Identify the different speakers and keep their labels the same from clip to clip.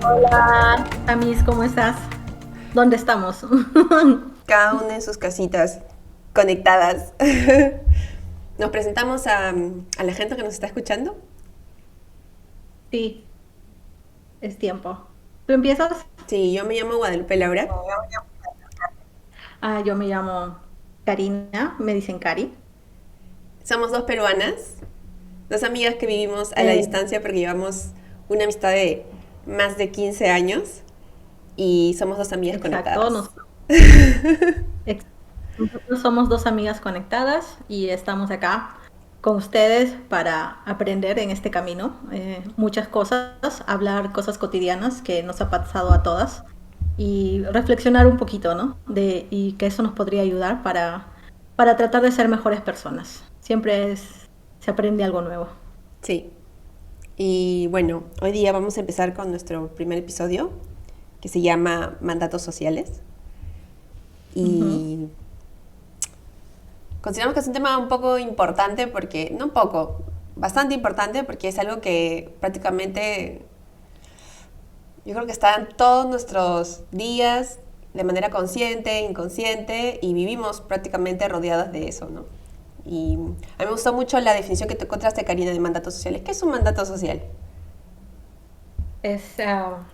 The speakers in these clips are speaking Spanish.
Speaker 1: Hola, Tamis, ¿cómo estás? ¿Dónde estamos?
Speaker 2: Cada una en sus casitas conectadas. Nos presentamos a la gente que nos está escuchando.
Speaker 1: Sí, es tiempo. ¿Tú empiezas?
Speaker 2: Sí, yo me llamo Guadalupe Laura.
Speaker 1: Yo me llamo Karina, me dicen Cari.
Speaker 2: Somos dos peruanas, dos amigas que vivimos a la
Speaker 1: Eh,
Speaker 2: distancia porque llevamos una amistad de más de 15 años y somos dos amigas
Speaker 1: exacto,
Speaker 2: conectadas.
Speaker 1: ex- nosotros somos dos amigas conectadas y estamos acá con ustedes para aprender en este camino muchas cosas, hablar cosas cotidianas que nos ha pasado a todas y reflexionar un poquito, ¿no? Y que eso nos podría ayudar para tratar de ser mejores personas. Se aprende algo nuevo.
Speaker 2: Sí. Y bueno, hoy día vamos a empezar con nuestro primer episodio que se llama Mandatos Sociales.
Speaker 1: Ujú.
Speaker 2: Y consideramos que es un tema un poco importante porque, no un poco, bastante importante porque es algo que prácticamente yo creo que está en todos nuestros días de manera consciente, inconsciente y vivimos prácticamente rodeadas de eso, ¿no? Y a mí me gustó mucho la definición que te encontraste, Karina, de mandatos sociales. ¿Qué es un mandato social?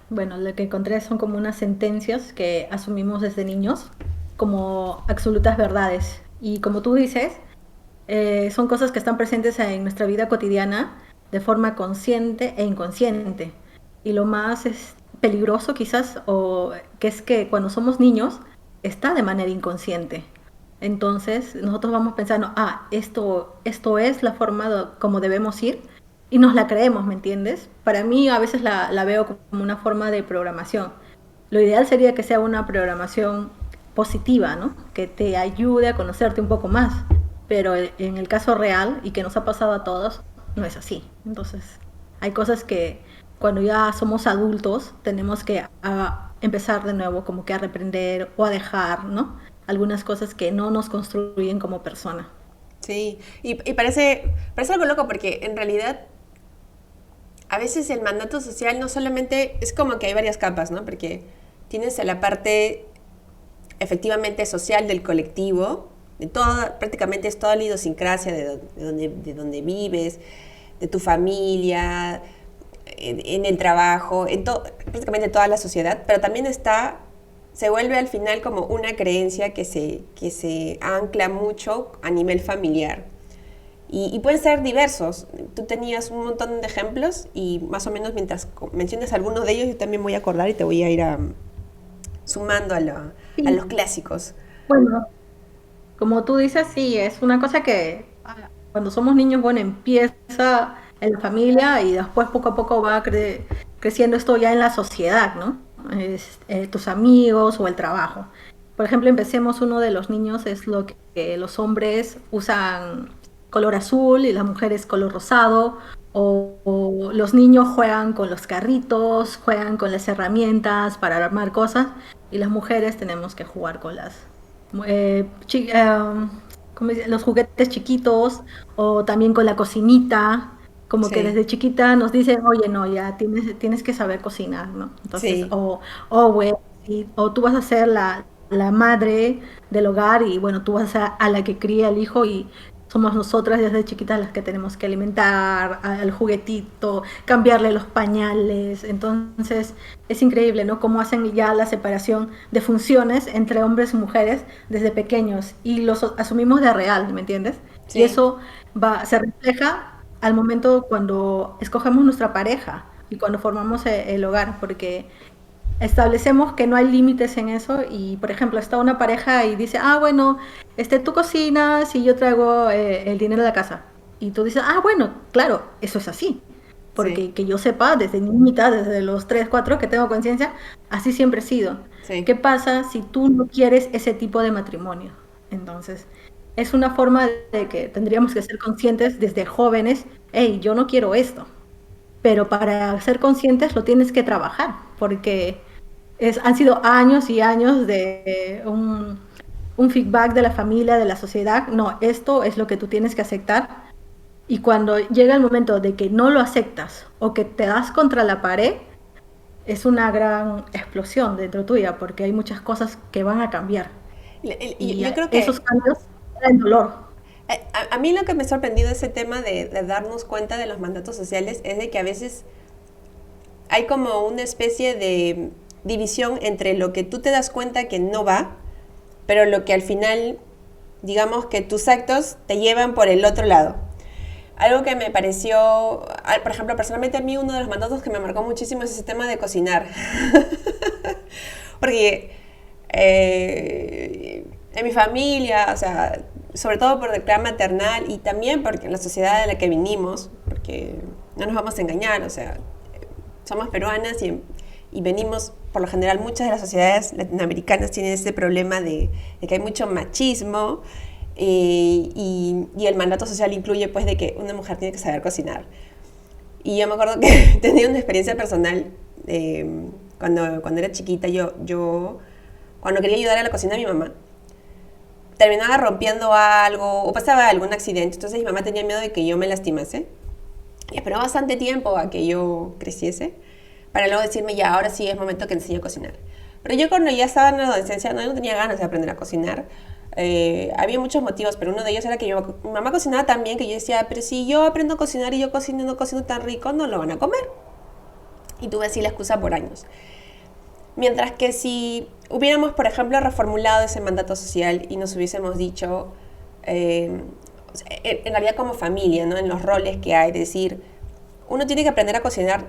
Speaker 1: Bueno, lo que encontré son como unas sentencias que asumimos desde niños como absolutas verdades. Y como tú dices, son cosas que están presentes en nuestra vida cotidiana de forma consciente e inconsciente. Y lo más peligroso quizás, o que es que cuando somos niños, está de manera inconsciente. Entonces nosotros vamos pensando, esto es la forma como debemos ir y nos la creemos, ¿me entiendes? Para mí a veces la veo como una forma de programación. Lo ideal sería que sea una programación positiva, ¿no? Que te ayude a conocerte un poco más. Pero en el caso real, y que nos ha pasado a todos, no es así. Entonces, hay cosas que cuando ya somos adultos tenemos que empezar de nuevo, como que a reprender o a dejar, ¿no? Algunas cosas que no nos construyen como persona.
Speaker 2: Sí, y parece algo loco porque en realidad a veces el mandato social no solamente es como que hay varias capas, ¿no? Porque tienes la parte efectivamente social del colectivo, de toda, prácticamente es toda la idiosincrasia de donde vives, de tu familia, en el trabajo, prácticamente toda la sociedad, pero también se vuelve al final como una creencia que se ancla mucho a nivel familiar. Y pueden ser diversos. Tú tenías un montón de ejemplos y más o menos mientras menciones algunos de ellos yo también voy a acordar y te voy a ir sumando a
Speaker 1: Sí,
Speaker 2: los clásicos.
Speaker 1: bueno, como tú dices, sí, es una cosa que cuando somos niños, bueno, empieza en la familia y después poco a poco va creciendo esto ya en la sociedad, ¿no? Tus amigos o el trabajo. Por ejemplo, empecemos, uno de los niños es lo que los hombres usan color azul y las mujeres color rosado, o los niños juegan con los carritos, juegan con las herramientas para armar cosas, y las mujeres tenemos que jugar con eh, chi- eh, los juguetes chiquitos, o también con la cocinita, como que
Speaker 2: Sí,
Speaker 1: desde chiquita nos dicen, oye, no, ya tienes que saber cocinar, ¿no? Entonces,
Speaker 2: sí,
Speaker 1: güey, sí, o tú vas a ser la madre del hogar y bueno, tú vas a ser a la que cría el hijo y somos nosotras desde chiquitas las que tenemos que alimentar al juguetito, cambiarle los pañales. Entonces es increíble, ¿no? Cómo hacen ya la separación de funciones entre hombres y mujeres desde pequeños y los asumimos de real, ¿me entiendes? Y
Speaker 2: sí,
Speaker 1: eso se refleja al momento cuando escogemos nuestra pareja y cuando formamos el hogar, porque establecemos que no hay límites en eso y, por ejemplo, está una pareja y dice, bueno, tú cocinas y yo traigo el dinero de la casa. Y tú dices, bueno, claro, eso es así.
Speaker 2: sí,
Speaker 1: Porque que yo sepa, desde niñita, desde los 3 4 que tengo conciencia, así siempre he sido.
Speaker 2: sí,
Speaker 1: ¿Qué pasa si tú no quieres ese tipo de matrimonio? Entonces, es una forma de que tendríamos que ser conscientes desde jóvenes, hey, yo no quiero esto. Pero para ser conscientes lo tienes que trabajar, porque han sido años y años de un feedback de la familia, de la sociedad. No, esto es lo que tú tienes que aceptar Y cuando llega el momento de que no lo aceptas o que te das contra la pared, es una gran explosión dentro tuya porque hay muchas cosas que van a cambiar y
Speaker 2: Yo creo
Speaker 1: esos
Speaker 2: que
Speaker 1: cambios traen dolor.
Speaker 2: a mí lo que me ha sorprendido ese tema de darnos cuenta de los mandatos sociales es de que a veces hay como una especie de división entre lo que tú te das cuenta que no va, pero lo que al final, digamos que tus actos te llevan por el otro lado. Algo que me pareció, por ejemplo, personalmente a mí uno de los mandatos que me marcó muchísimo es ese tema de cocinar. Porque en mi familia, o sea, sobre todo por el clan maternal y también porque en la sociedad de la que vinimos, porque no nos vamos a engañar, o sea, somos peruanas y venimos, por lo general, muchas de las sociedades latinoamericanas tienen este problema de que hay mucho machismo y el mandato social incluye pues de que una mujer tiene que saber cocinar. Y yo me acuerdo que tenía una experiencia personal cuando era chiquita, yo cuando quería ayudar a la cocina de mi mamá, terminaba rompiendo algo o pasaba algún accidente, entonces mi mamá tenía miedo de que yo me lastimase y esperó bastante tiempo a que yo creciese para luego decirme ya, ahora sí es momento que enseñe a cocinar. Pero yo cuando ya estaba en la adolescencia no tenía ganas de aprender a cocinar. Había muchos motivos, pero uno de ellos era que mi mamá cocinaba tan bien que yo decía, pero si yo aprendo a cocinar y yo cocino no cocino tan rico, no lo van a comer. Y tuve así la excusa por años. Mientras que si hubiéramos, por ejemplo, reformulado ese mandato social y nos hubiésemos dicho, en realidad como familia, ¿no? En los roles que hay, decir, uno tiene que aprender a cocinar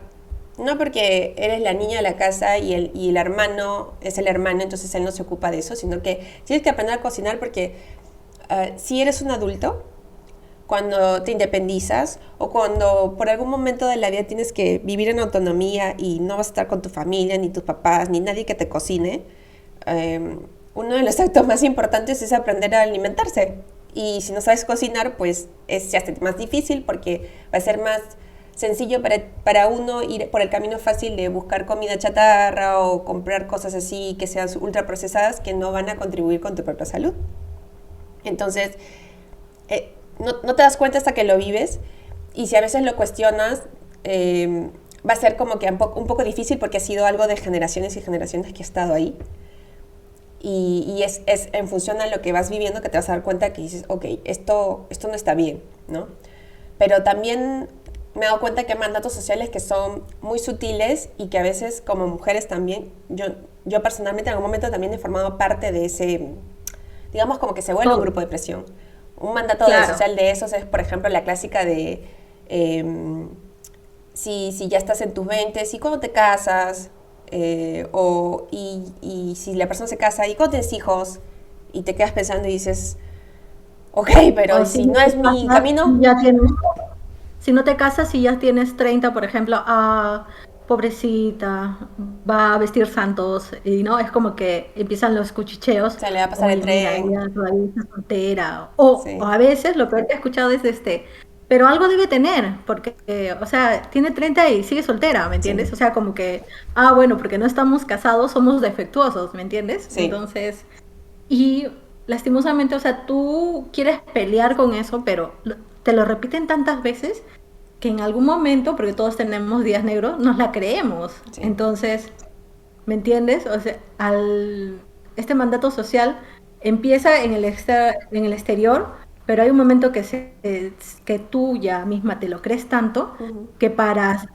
Speaker 2: no porque eres la niña de la casa y el hermano es el hermano, entonces él no se ocupa de eso, sino que tienes que aprender a cocinar porque si eres un adulto, cuando te independizas o cuando por algún momento de la vida tienes que vivir en autonomía y no vas a estar con tu familia, ni tus papás, ni nadie que te cocine, uno de los actos más importantes es aprender a alimentarse. Y si no sabes cocinar, pues es ya más difícil porque va a ser más sencillo para uno ir por el camino fácil de buscar comida chatarra o comprar cosas así que sean ultraprocesadas que no van a contribuir con tu propia salud. Entonces, no te das cuenta hasta que lo vives y si a veces lo cuestionas, va a ser como que un poco difícil porque ha sido algo de generaciones y generaciones que ha estado ahí. Y es en función a lo que vas viviendo que te vas a dar cuenta que dices, ok, esto no está bien, ¿no? Pero también me he dado cuenta que hay mandatos sociales que son muy sutiles y que a veces como mujeres también, yo personalmente en algún momento también he formado parte de ese, digamos como que se vuelve un grupo de presión. Un mandato social de esos es, por ejemplo, la clásica de si ya estás en tus 20s y cuando te casas, y si la persona se casa y cuando tienes hijos y te quedas pensando y dices, ok, pero si no es mi camino...
Speaker 1: Si no te casas y ya tienes 30, por ejemplo, pobrecita, va a vestir santos, y no, es como que empiezan los cuchicheos.
Speaker 2: Se le va a pasar el tren.
Speaker 1: Mira, ella todavía está soltera. O a veces lo peor que he escuchado es pero algo debe tener, porque, o sea, tiene 30 y sigue soltera, ¿me entiendes? Sí. O sea, como que, bueno, porque no estamos casados, somos defectuosos, ¿me entiendes? Sí. Entonces, y lastimosamente, o sea, tú quieres pelear con eso, pero te lo repiten tantas veces que en algún momento, porque todos tenemos días negros, nos la creemos. Sí. Entonces, ¿me entiendes? O sea, este mandato social empieza en el exterior, pero hay un momento que tú ya misma te lo crees tanto, que para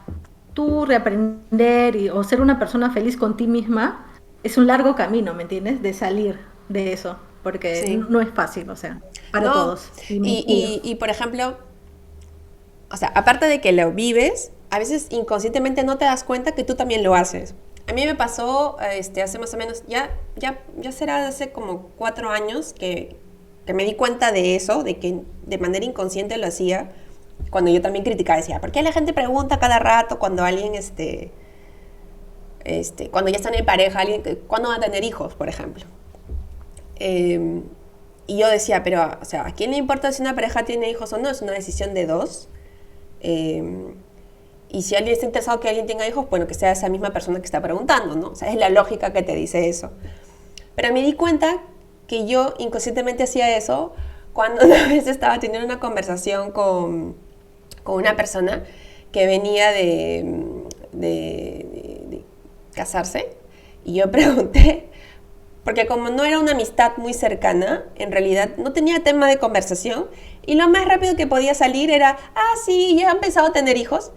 Speaker 1: tú reaprender o ser una persona feliz con ti misma, es un largo camino, ¿me entiendes? De salir de eso, porque no es fácil, o sea, para todos.
Speaker 2: Y por ejemplo, o sea, aparte de que lo vives, a veces inconscientemente no te das cuenta que tú también lo haces. A mí me pasó hace más o menos, ya será hace como 4 años que me di cuenta de eso, de que de manera inconsciente lo hacía, cuando yo también criticaba, decía, ¿por qué la gente pregunta cada rato cuando alguien, cuando ya están en pareja, ¿cuándo van a tener hijos, por ejemplo? Y yo decía, pero, o sea, ¿a quién le importa si una pareja tiene hijos o no? Es una decisión de dos. Y si alguien está interesado que alguien tenga hijos, bueno, que sea esa misma persona que está preguntando, ¿no? O sea, es la lógica que te dice eso. Pero me di cuenta que yo inconscientemente hacía eso cuando una vez estaba teniendo una conversación con con una persona que venía de casarse, y yo pregunté, porque como no era una amistad muy cercana, en realidad no tenía tema de conversación, y lo más rápido que podía salir era, sí, ya han empezado a tener hijos.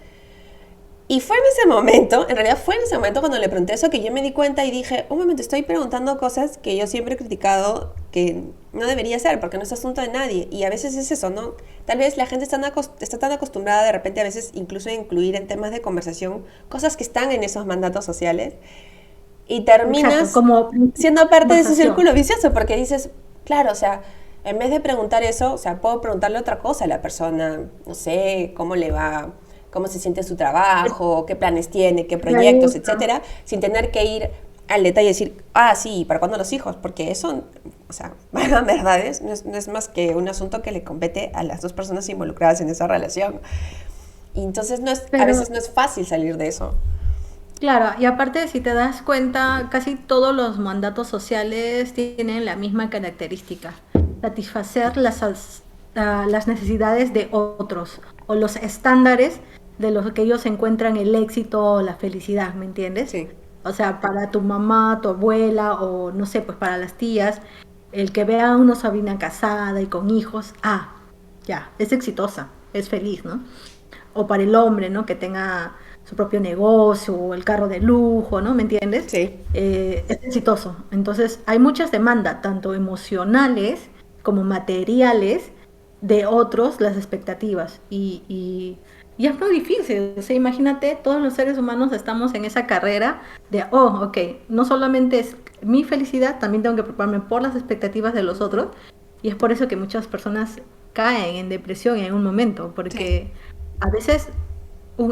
Speaker 2: Y fue en ese momento, en realidad fue en ese momento cuando le pregunté eso, que yo me di cuenta y dije, un momento, estoy preguntando cosas que yo siempre he criticado que no debería hacer, porque no es asunto de nadie. Y a veces es eso, ¿no? Tal vez la gente está tan acostumbrada de repente a veces incluso a incluir en temas de conversación cosas que están en esos mandatos sociales, y
Speaker 1: Exacto,
Speaker 2: terminas
Speaker 1: como
Speaker 2: siendo parte de ese
Speaker 1: conversación.
Speaker 2: círculo vicioso, porque dices, claro, o sea, en vez de preguntar eso, o sea, puedo preguntarle otra cosa a la persona, no sé, cómo le va, cómo se siente en su trabajo, qué planes tiene, qué
Speaker 1: De ahí,
Speaker 2: proyectos,
Speaker 1: ¿no?
Speaker 2: etcétera, sin tener que ir al detalle y decir, sí, ¿para cuándo los hijos? Porque eso, o sea, valgan verdades, no es más que un asunto que le compete a las dos personas involucradas en esa relación. Y entonces a
Speaker 1: Pero
Speaker 2: veces no es fácil salir de eso.
Speaker 1: claro, y aparte, si te das cuenta, casi todos los mandatos sociales tienen la misma característica, satisfacer las necesidades de otros o los estándares de los que ellos encuentran el éxito o la felicidad, ¿me entiendes?
Speaker 2: Sí,
Speaker 1: O sea, para tu mamá, tu abuela o no sé, pues para las tías, el que vea a una sobrina casada y con hijos, ya, es exitosa, es feliz, ¿no? O para el hombre, ¿no? Que tenga su propio negocio o el carro de lujo, ¿no? ¿Me entiendes?
Speaker 2: sí,
Speaker 1: Es exitoso. Entonces, hay muchas demandas, tanto emocionales como materiales, de otros, las expectativas. Y es muy difícil. O sea, imagínate, todos los seres humanos estamos en esa carrera de, ok, no solamente es mi felicidad, también tengo que preocuparme por las expectativas de los otros. Y es por eso que muchas personas caen en depresión en un momento,
Speaker 2: sí.
Speaker 1: porque a veces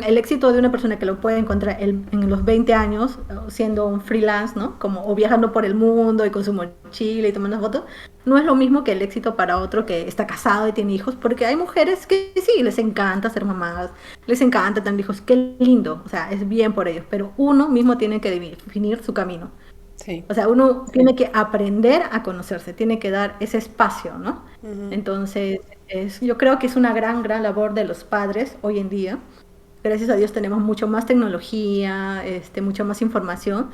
Speaker 1: el éxito de una persona que lo puede encontrar en los 20 años, siendo un freelance, ¿no? Como, o viajando por el mundo y con su mochila y tomando fotos, no es lo mismo que el éxito para otro que está casado y tiene hijos, porque hay mujeres que sí, les encanta ser mamás, les encanta tener hijos, qué lindo, o sea, es bien por ellos, pero uno mismo tiene que definir su camino.
Speaker 2: Sí.
Speaker 1: O sea, uno tiene que aprender a conocerse, tiene que dar ese espacio, ¿no?
Speaker 2: Ujú.
Speaker 1: Entonces, yo creo que es una gran, gran labor de los padres hoy en día. Gracias a Dios tenemos mucho más tecnología, mucho más información.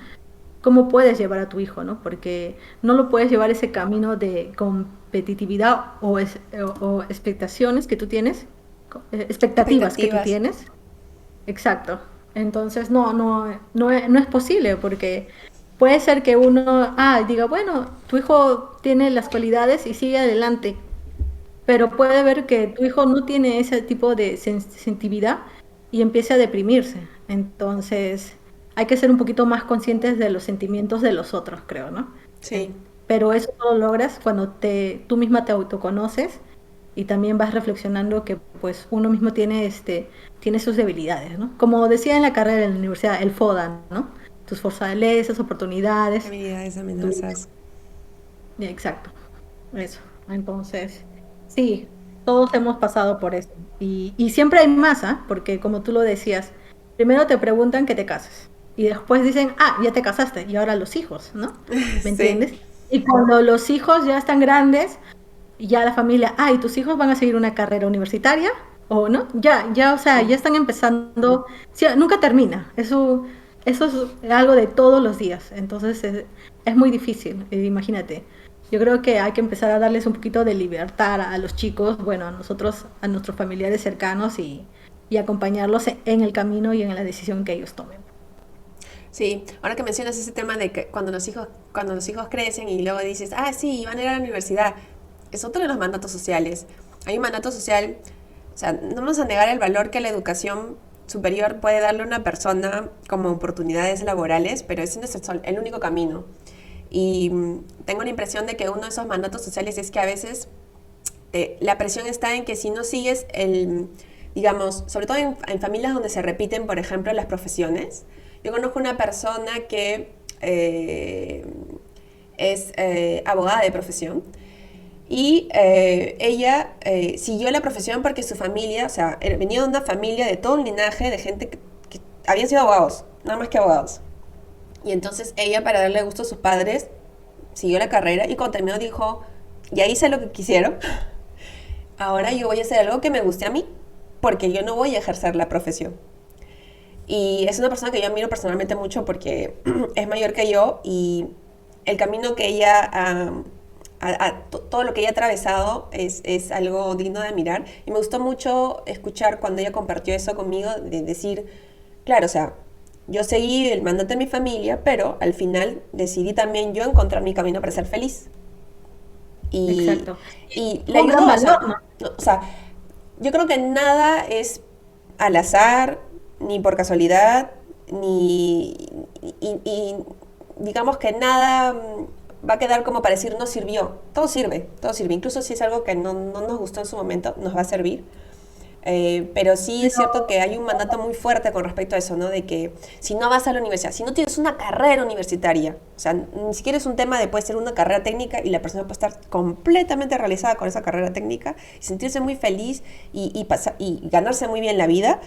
Speaker 1: ¿Cómo puedes llevar a tu hijo, no? Porque no lo puedes llevar ese camino de competitividad o expectaciones que tú tienes, expectativas que tú
Speaker 2: Expectativas.
Speaker 1: tienes. Exacto. Entonces, no es posible porque puede ser que uno, diga, bueno, tu hijo tiene las cualidades y sigue adelante, pero puede ver que tu hijo no tiene ese tipo de sensitividad y empiece a deprimirse. Entonces, hay que ser un poquito más conscientes de los sentimientos de los otros, creo, ¿no?
Speaker 2: Sí.
Speaker 1: Pero eso lo logras cuando tú misma te autoconoces y también vas reflexionando que pues uno mismo tiene sus debilidades, ¿no? Como decía en la carrera en la universidad, el FODA, ¿no? Tus fortalezas, oportunidades,
Speaker 2: Habilidades,
Speaker 1: tu...
Speaker 2: amenazas.
Speaker 1: Exacto, eso. Entonces, sí, todos hemos pasado por eso. Y siempre hay más, porque como tú lo decías, primero te preguntan que te cases. Y después dicen, ya te casaste. Y ahora los hijos, ¿no? ¿Me
Speaker 2: Sí.
Speaker 1: entiendes? Y cuando los hijos ya están grandes, ya la familia, ¿y tus hijos van a seguir una carrera universitaria? ¿O no? O sea, ya
Speaker 2: Sí.
Speaker 1: están empezando. Sí, nunca termina. Eso es algo de todos los días. Entonces es muy difícil, imagínate. Yo creo que hay que empezar a darles un poquito de libertad a los chicos, bueno, a nosotros, a nuestros familiares cercanos y acompañarlos en el camino y en la decisión que ellos tomen.
Speaker 2: Sí, ahora que mencionas ese tema de que cuando los hijos crecen y luego dices, sí, van a ir a la universidad, es otro de los mandatos sociales. Hay un mandato social, o sea, no vamos a negar el valor que la educación superior puede darle a una persona como oportunidades laborales, pero ese no es el único camino. Y tengo la impresión de que uno de esos mandatos sociales es que a veces la presión está en que si no sigues digamos, sobre todo en familias donde se repiten, por ejemplo, las profesiones. Yo conozco una persona que es abogada de profesión y ella siguió la profesión porque su familia, o sea, venía de una familia de todo un linaje de gente que habían sido abogados, nada más que abogados. Y entonces ella, para darle gusto a sus padres, siguió la carrera y cuando terminó dijo, ya hice lo que quisieron, ahora yo voy a hacer algo que me guste a mí. porque yo no voy a ejercer la profesión. Y es una persona que yo admiro personalmente mucho porque es mayor que yo y el camino que ella todo lo que ella ha atravesado es algo digno de admirar. Y me gustó mucho escuchar cuando ella compartió eso conmigo, de decir, claro, o sea, yo seguí el mandato de mi familia, pero al final decidí también yo encontrar mi camino para ser feliz. Y,
Speaker 1: Exacto.
Speaker 2: y le
Speaker 1: Un gran
Speaker 2: ayudó, o sea,
Speaker 1: valor, ¿no?
Speaker 2: o sea, yo creo que nada es al azar, ni por casualidad, ni y digamos que nada va a quedar como para decir no sirvió. Todo sirve. Incluso si es algo que no nos gustó en su momento, nos va a servir. Pero sí es cierto que hay un mandato muy fuerte con respecto a eso, ¿no? De que si no vas a la universidad, si no tienes una carrera universitaria, o sea, ni siquiera es un tema de puede ser una carrera técnica y la persona puede estar completamente realizada con esa carrera técnica y sentirse muy feliz y ganarse muy bien la vida,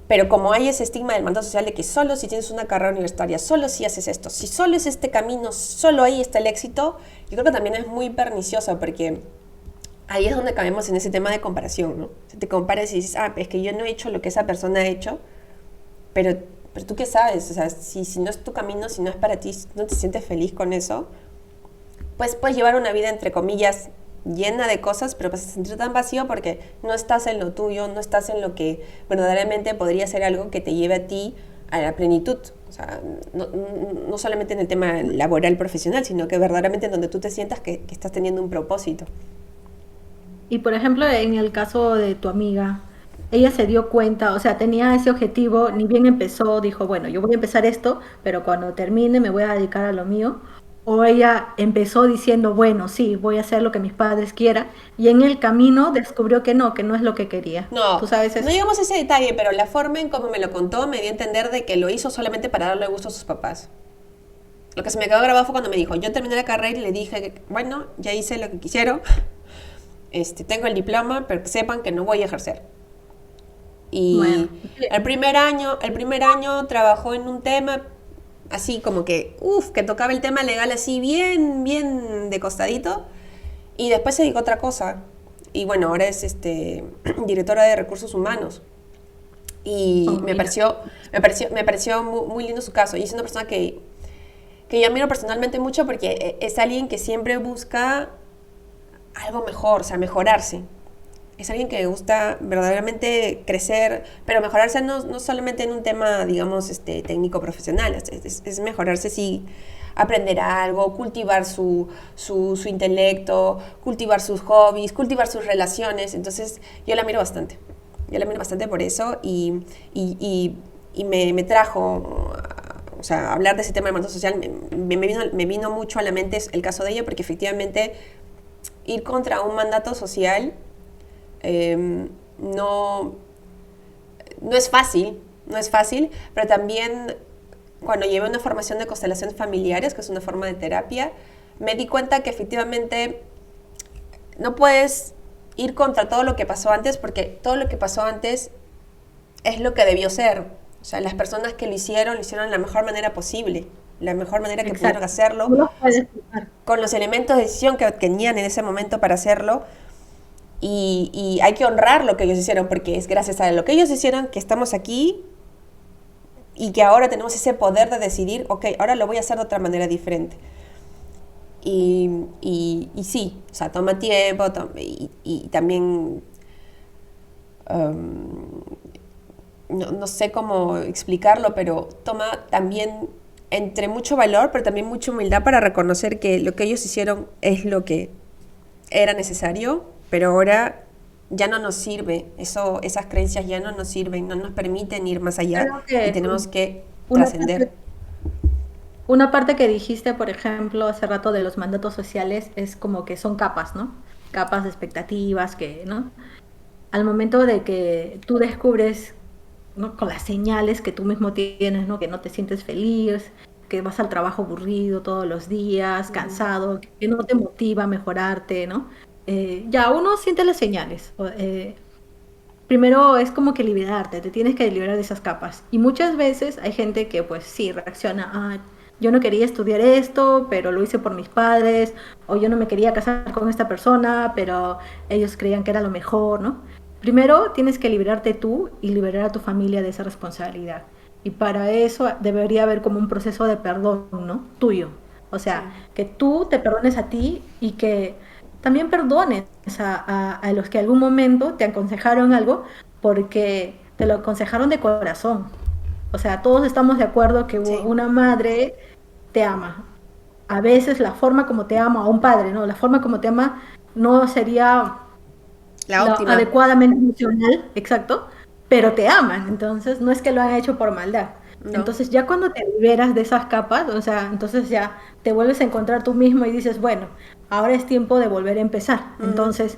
Speaker 2: pero como hay ese estigma del mandato social de que solo si tienes una carrera universitaria, solo si haces esto, si solo es este camino, solo ahí está el éxito, yo creo que también es muy pernicioso porque ahí es donde caemos en ese tema de comparación, ¿no? Si te comparas y dices, es que yo no he hecho lo que esa persona ha hecho, pero tú qué sabes, o sea, si no es tu camino, si no es para ti, si no te sientes feliz con eso, pues puedes llevar una vida, entre comillas, llena de cosas, pero vas a sentir tan vacío porque no estás en lo tuyo, no estás en lo que verdaderamente podría ser algo que te lleve a ti a la plenitud. O sea, no solamente en el tema laboral, profesional, sino que verdaderamente en donde tú te sientas que estás teniendo un propósito.
Speaker 1: Y por ejemplo, en el caso de tu amiga, ella se dio cuenta, o sea, tenía ese objetivo, ni bien empezó, dijo, bueno, yo voy a empezar esto, pero cuando termine me voy a dedicar a lo mío. O ella empezó diciendo, bueno, sí, voy a hacer lo que mis padres quieran, y en el camino descubrió que no es lo que quería.
Speaker 2: No,
Speaker 1: ¿Tú sabes
Speaker 2: no
Speaker 1: eso?
Speaker 2: llegamos a ese detalle, pero la forma en cómo me lo contó me dio a entender de que lo hizo solamente para darle gusto a sus papás. Lo que se me quedó grabado fue cuando me dijo, yo terminé la carrera y le dije, bueno, ya hice lo que quisieron, tengo el diploma, pero que sepan que no voy a ejercer. Y
Speaker 1: Bueno,
Speaker 2: el primer año trabajó en un tema así como que, que tocaba el tema legal así bien, bien de costadito. Y después se dedicó a otra cosa. Y bueno, ahora es directora de recursos humanos.
Speaker 1: oh,
Speaker 2: Y
Speaker 1: mira.
Speaker 2: me pareció muy, muy lindo su caso. Y es una persona que yo admiro personalmente mucho porque es alguien que siempre busca algo mejor, o sea, mejorarse. Es alguien que le gusta verdaderamente crecer, pero mejorarse no solamente en un tema, digamos, técnico profesional, es mejorarse sí, aprender algo, cultivar su intelecto, cultivar sus hobbies, cultivar sus relaciones. Entonces, yo la miro bastante. Yo la miro bastante por eso y me trajo, o sea, hablar de ese tema de mandato social me vino mucho a la mente el caso de ella porque efectivamente ir contra un mandato social no, no es fácil, no es fácil, pero también cuando llevé una formación de constelaciones familiares, que es una forma de terapia, me di cuenta que efectivamente no puedes ir contra todo lo que pasó antes, porque todo lo que pasó antes es lo que debió ser. O sea, las personas que lo hicieron de la mejor manera posible, la mejor manera que pudieron
Speaker 1: Exacto.
Speaker 2: hacerlo,
Speaker 1: No los puedes culpar.
Speaker 2: con los elementos de decisión que tenían en ese momento para hacerlo. Y hay que honrar lo que ellos hicieron, porque es gracias a lo que ellos hicieron que estamos aquí y que ahora tenemos ese poder de decidir, ok, ahora lo voy a hacer de otra manera diferente. Y sí, o sea, toma tiempo y también um, no sé cómo explicarlo, pero toma también entre mucho valor, pero también mucha humildad para reconocer que lo que ellos hicieron es lo que era necesario, pero ahora ya no nos sirve, esas creencias ya no nos sirven, no nos permiten ir más allá
Speaker 1: Creo
Speaker 2: y
Speaker 1: que
Speaker 2: tenemos que
Speaker 1: una
Speaker 2: trascender.
Speaker 1: parte Una parte que dijiste, por ejemplo, hace rato de los mandatos sociales es como que son capas, ¿no? Capas de expectativas que, ¿no? Al momento de que tú descubres, ¿no? Con las señales que tú mismo tienes, ¿no? Que no te sientes feliz, que vas al trabajo aburrido todos los días, cansado, que no te motiva a mejorarte, ¿no? Ya uno siente las señales. Primero es como que liberarte, te tienes que liberar de esas capas. Y muchas veces hay gente que pues sí reacciona, yo no quería estudiar esto, pero lo hice por mis padres, o yo no me quería casar con esta persona, pero ellos creían que era lo mejor, ¿no? Primero tienes que liberarte tú y liberar a tu familia de esa responsabilidad. Y para eso debería haber como un proceso de perdón, ¿no? Tuyo. O sea,
Speaker 2: Sí.
Speaker 1: que tú te perdones a ti y que también perdones a los que algún momento te aconsejaron algo porque te lo aconsejaron de corazón. O sea, todos estamos de acuerdo que
Speaker 2: Sí.
Speaker 1: una madre te ama. A veces la forma como te ama, o un padre, ¿no? La forma como te ama no sería
Speaker 2: La
Speaker 1: lo
Speaker 2: óptima.
Speaker 1: adecuadamente emocional, exacto, pero te aman, entonces no es que lo han hecho por maldad.
Speaker 2: No.
Speaker 1: Entonces ya cuando te liberas de esas capas, o sea, entonces ya te vuelves a encontrar tú mismo y dices, bueno, ahora es tiempo de volver a empezar.
Speaker 2: Ujú.
Speaker 1: Entonces,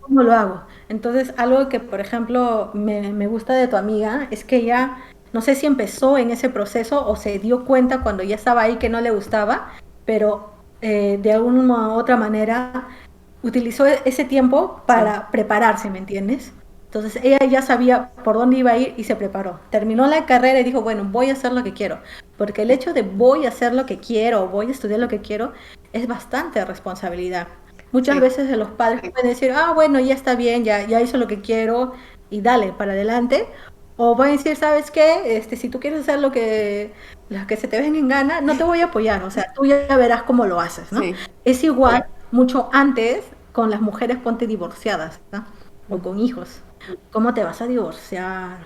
Speaker 1: ¿cómo lo hago? Entonces, algo que, por ejemplo, me gusta de tu amiga es que ella, no sé si empezó en ese proceso o se dio cuenta cuando ya estaba ahí que no le gustaba, pero de alguna u otra manera utilizó ese tiempo
Speaker 2: Sí.
Speaker 1: para prepararse, ¿me entiendes? Entonces ella ya sabía por dónde iba a ir y se preparó. Terminó la carrera y dijo, bueno, voy a hacer lo que quiero. Porque el hecho de voy a hacer lo que quiero, voy a estudiar lo que quiero, es bastante responsabilidad. Muchas
Speaker 2: Sí.
Speaker 1: veces los padres pueden decir, ah, bueno, ya está bien, ya hizo lo que quiero y dale, para adelante. O van a decir, ¿sabes qué? Si tú quieres hacer lo que se te venga en gana, no te voy a apoyar. O sea, tú ya verás cómo lo haces, ¿no?
Speaker 2: Sí.
Speaker 1: Es igual mucho antes con las mujeres ponte divorciadas, ¿no? O con
Speaker 2: Ujú.
Speaker 1: hijos. ¿Cómo te vas a divorciar?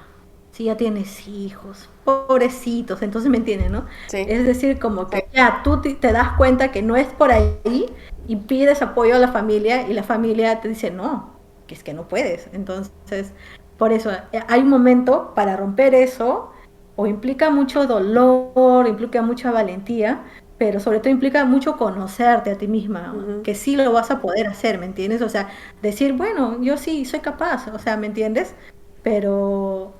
Speaker 1: Si ya tienes hijos, pobrecitos, entonces me entienden, ¿no?
Speaker 2: Sí.
Speaker 1: Es decir, como que ya tú te das cuenta que no es por ahí y pides apoyo a la familia y la familia te dice, no, que es que no puedes. Entonces, por eso, hay un momento para romper eso, o implica mucho dolor, implica mucha valentía, pero sobre todo implica mucho conocerte a ti misma,
Speaker 2: Ujú.
Speaker 1: que sí lo vas a poder hacer, ¿me entiendes? O sea, decir, bueno, yo sí soy capaz, o sea, ¿me entiendes? Pero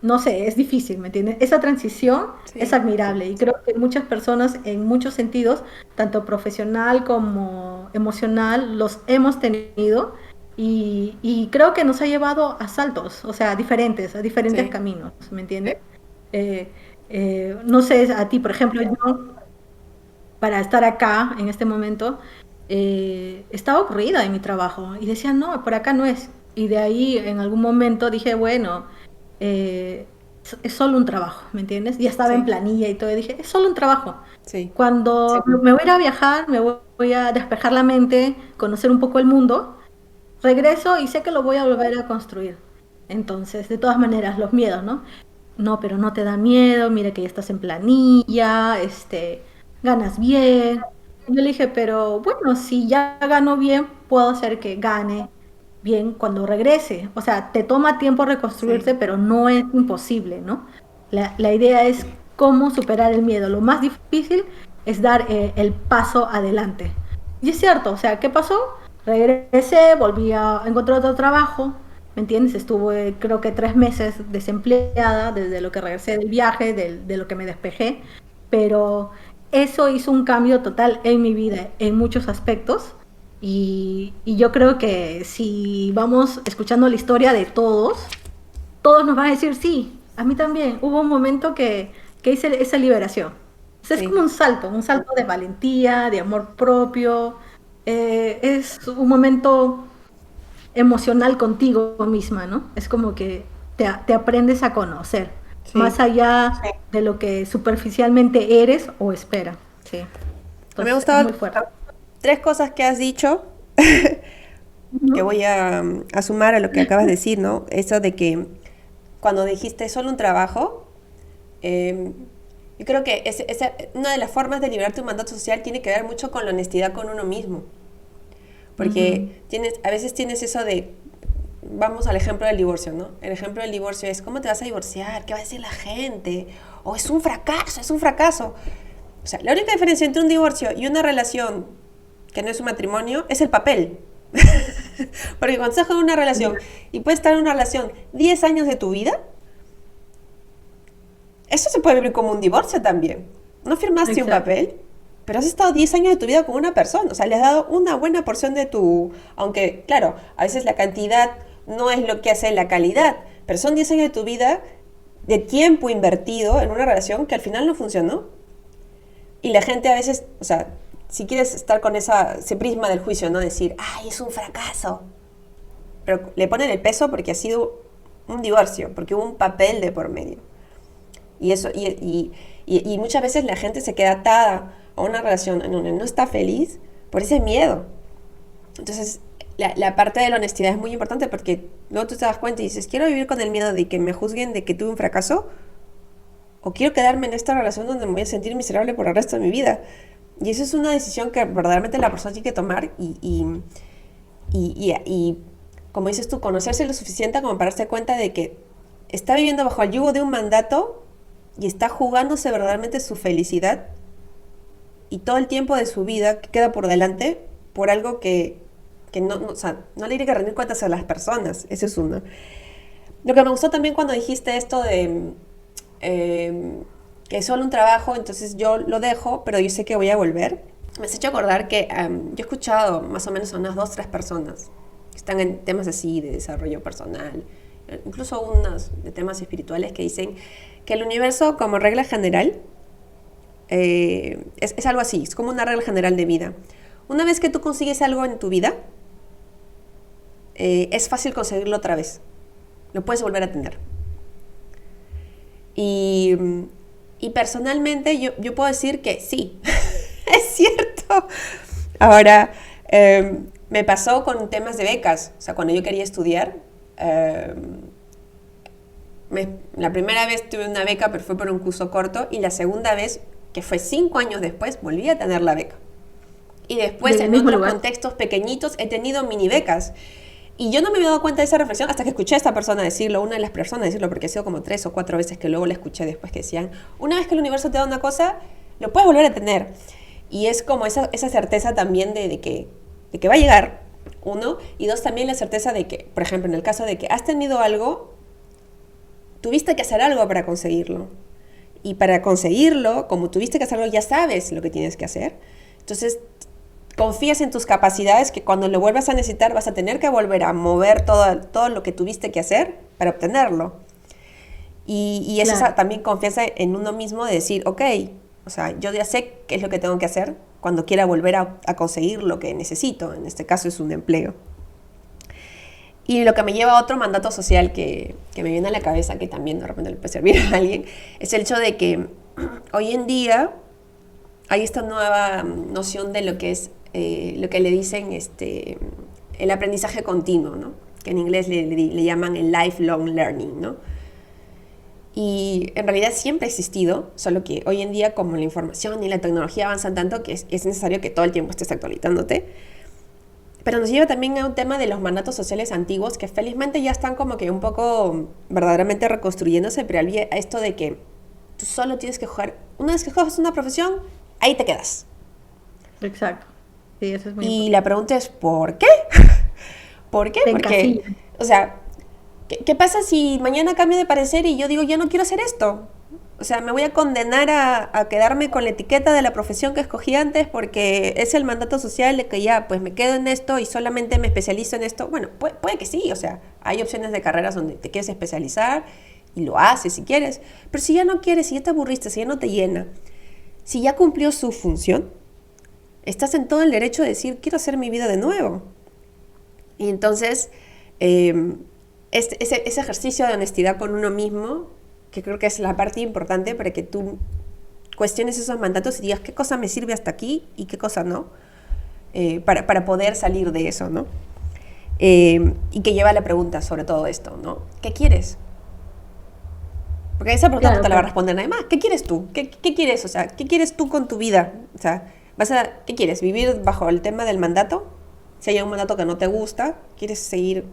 Speaker 1: no sé, es difícil, ¿me entiendes? Esa transición es
Speaker 2: Sí.
Speaker 1: admirable y creo que muchas personas en muchos sentidos, tanto profesional como emocional, los hemos tenido y creo que nos ha llevado a saltos, o sea, a diferentes
Speaker 2: Sí.
Speaker 1: caminos, ¿me entiendes? Eh, no sé, a ti, por ejemplo, yo para estar acá en este momento, estaba aburrida en mi trabajo y decía, no, por acá no es. Y de ahí en algún momento dije, bueno, es solo un trabajo, ¿me entiendes? Ya estaba en
Speaker 2: Sí.
Speaker 1: planilla y todo, y dije, es solo un trabajo.
Speaker 2: Sí.
Speaker 1: Cuando me voy a ir a viajar, voy a despejar la mente, conocer un poco el mundo, regreso y sé que lo voy a volver a construir. Entonces, de todas maneras, los miedos, ¿no? No, pero no te da miedo, mira que ya estás en planilla, ganas bien. Yo le dije, pero bueno, si ya gano bien, puedo hacer que gane bien cuando regrese. O sea, te toma tiempo
Speaker 2: Sí.
Speaker 1: reconstruirte, pero no es imposible, ¿no? La idea es cómo superar el miedo. Lo más difícil es dar el paso adelante. Y es cierto, o sea, ¿qué pasó? Regresé, volví a encontrar otro trabajo, ¿me entiendes? Estuve creo que 3 meses desempleada desde lo que regresé del viaje, de lo que me despejé, pero eso hizo un cambio total en mi vida, en muchos aspectos. Y yo creo que si vamos escuchando la historia de todos, todos nos van a decir, sí, a mí también. Hubo un momento que hice esa liberación. O sea, es como
Speaker 2: Sí.
Speaker 1: un salto de valentía, de amor propio. Es un momento emocional contigo misma, ¿no? Es como que te aprendes a conocer, más
Speaker 2: Sí.
Speaker 1: allá de lo que superficialmente eres o esperas. Sí.
Speaker 2: Me ha
Speaker 1: Entonces es
Speaker 2: gustado
Speaker 1: muy fuerte.
Speaker 2: tres cosas que has dicho que
Speaker 1: ¿No?
Speaker 2: voy a sumar a lo que acabas de decir, ¿no? Eso de que cuando dijiste solo un trabajo, eh, yo creo que una de las formas de liberar tu mandato social tiene que ver mucho con la honestidad con uno mismo.
Speaker 1: Ujú.
Speaker 2: Porque a veces tienes eso de, vamos al ejemplo del divorcio, ¿no? El ejemplo del divorcio es, ¿cómo te vas a divorciar? ¿Qué va a decir la gente? O es un fracaso, es un fracaso. O sea, la única diferencia entre un divorcio y una relación que no es un matrimonio es el papel. Porque cuando estás en una relación y puedes estar en una relación 10 años de tu vida, eso se puede vivir como un divorcio también. No firmaste un
Speaker 1: Exacto.
Speaker 2: papel, pero has estado 10 años de tu vida con una persona. O sea, le has dado una buena porción de tu... Aunque, claro, a veces la cantidad no es lo que hace la calidad, pero son 10 años de tu vida, de tiempo invertido en una relación que al final no funcionó. Y la gente a veces, o sea, si quieres estar con ese prisma del juicio, ¿no? Decir, ay, es un fracaso. pero le ponen el peso porque ha sido un divorcio, porque hubo un papel de por medio. Y eso, y muchas veces la gente se queda atada a una relación en donde no está feliz por ese miedo. Entonces, la parte de la honestidad es muy importante porque luego tú te das cuenta y dices, quiero vivir con el miedo de que me juzguen de que tuve un fracaso, o quiero quedarme en esta relación donde me voy a sentir miserable por el resto de mi vida. Y eso es una decisión que verdaderamente la persona tiene que tomar y como dices tú, conocerse lo suficiente como para darse cuenta de que está viviendo bajo el yugo de un mandato y está jugándose verdaderamente su felicidad y todo el tiempo de su vida que queda por delante por algo que o sea, no le tiene que rendir cuentas a las personas. Eso es uno. Lo que me gustó también cuando dijiste esto de que es solo un trabajo, entonces yo lo dejo, pero yo sé que voy a volver. Me has hecho acordar que yo he escuchado más o menos a unas 2-3 personas que están en temas así de desarrollo personal, incluso unas de temas espirituales que dicen que el universo como regla general es algo así, es como una regla general de vida. Una vez que tú consigues algo en tu vida, es fácil conseguirlo otra vez. Lo puedes volver a tener. Y personalmente yo puedo decir que sí, es cierto. Ahora, me pasó con temas de becas. O sea, cuando yo quería estudiar, la primera vez tuve una beca, pero fue por un curso corto, y la segunda vez, que fue 5 años después, volví a tener la beca. Y después, en otros contextos pequeñitos, he tenido mini becas. Y yo no me había dado cuenta de esa reflexión hasta que escuché a esta persona decirlo, una de las personas decirlo, porque ha sido como 3 o 4 veces que luego la escuché después que decían, una vez que el universo te da una cosa, lo puedes volver a tener. Y es como esa certeza también de que va a llegar, uno, y dos, también la certeza de que, por ejemplo, en el caso de que has tenido algo, tuviste que hacer algo para conseguirlo. Y para conseguirlo, como tuviste que hacerlo, ya sabes lo que tienes que hacer. Entonces, confías en tus capacidades que cuando lo vuelvas a necesitar vas a tener que volver a mover todo lo que tuviste que hacer para obtenerlo. Y eso
Speaker 1: Claro.
Speaker 2: es también confianza en uno mismo de decir, ok, o sea, yo ya sé qué es lo que tengo que hacer cuando quiera volver a conseguir lo que necesito. En este caso es un empleo. Y lo que me lleva a otro mandato social que me viene a la cabeza, que también de repente le puede servir a alguien, es el hecho de que hoy en día hay esta nueva noción de lo que es lo que le dicen el aprendizaje continuo, ¿no? Que en inglés le llaman el lifelong learning, ¿no? Y en realidad siempre ha existido, solo que hoy en día como la información y la tecnología avanzan tanto que es necesario que todo el tiempo estés actualizándote. Pero nos lleva también a un tema de los mandatos sociales antiguos que felizmente ya están como que un poco verdaderamente reconstruyéndose, pero había esto de que tú solo tienes que jugar, una vez que coges una profesión, ahí te quedas.
Speaker 1: Exacto. Sí, eso es muy
Speaker 2: Y
Speaker 1: importante.
Speaker 2: la pregunta es, ¿por qué? ¿Por qué?
Speaker 1: Te
Speaker 2: Porque,
Speaker 1: encasillan.
Speaker 2: o sea, ¿qué pasa si mañana cambio de parecer y yo digo, ya no quiero hacer esto? O sea, me voy a condenar a quedarme con la etiqueta de la profesión que escogí antes porque es el mandato social de que ya, pues me quedo en esto y solamente me especializo en esto. Bueno, puede que sí, o sea, hay opciones de carreras donde te quieres especializar y lo haces si quieres. Pero si ya no quieres, si ya te aburriste, si ya no te llena, si ya cumplió su función, estás en todo el derecho de decir, quiero hacer mi vida de nuevo. Y entonces, ese ejercicio de honestidad con uno mismo, que creo que es la parte importante para que tú cuestiones esos mandatos y digas qué cosa me sirve hasta aquí y qué cosa no, para poder salir de eso, ¿no? Y que lleva a la pregunta sobre todo esto, ¿no? ¿Qué quieres? Porque esa pregunta no
Speaker 1: Claro,
Speaker 2: te la va a
Speaker 1: claro.
Speaker 2: responder nadie más. ¿Qué quieres tú? ¿Qué quieres? O sea, ¿qué quieres tú con tu vida? O sea, ¿qué quieres? ¿Vivir bajo el tema del mandato? Si hay un mandato que no te gusta, ¿quieres seguir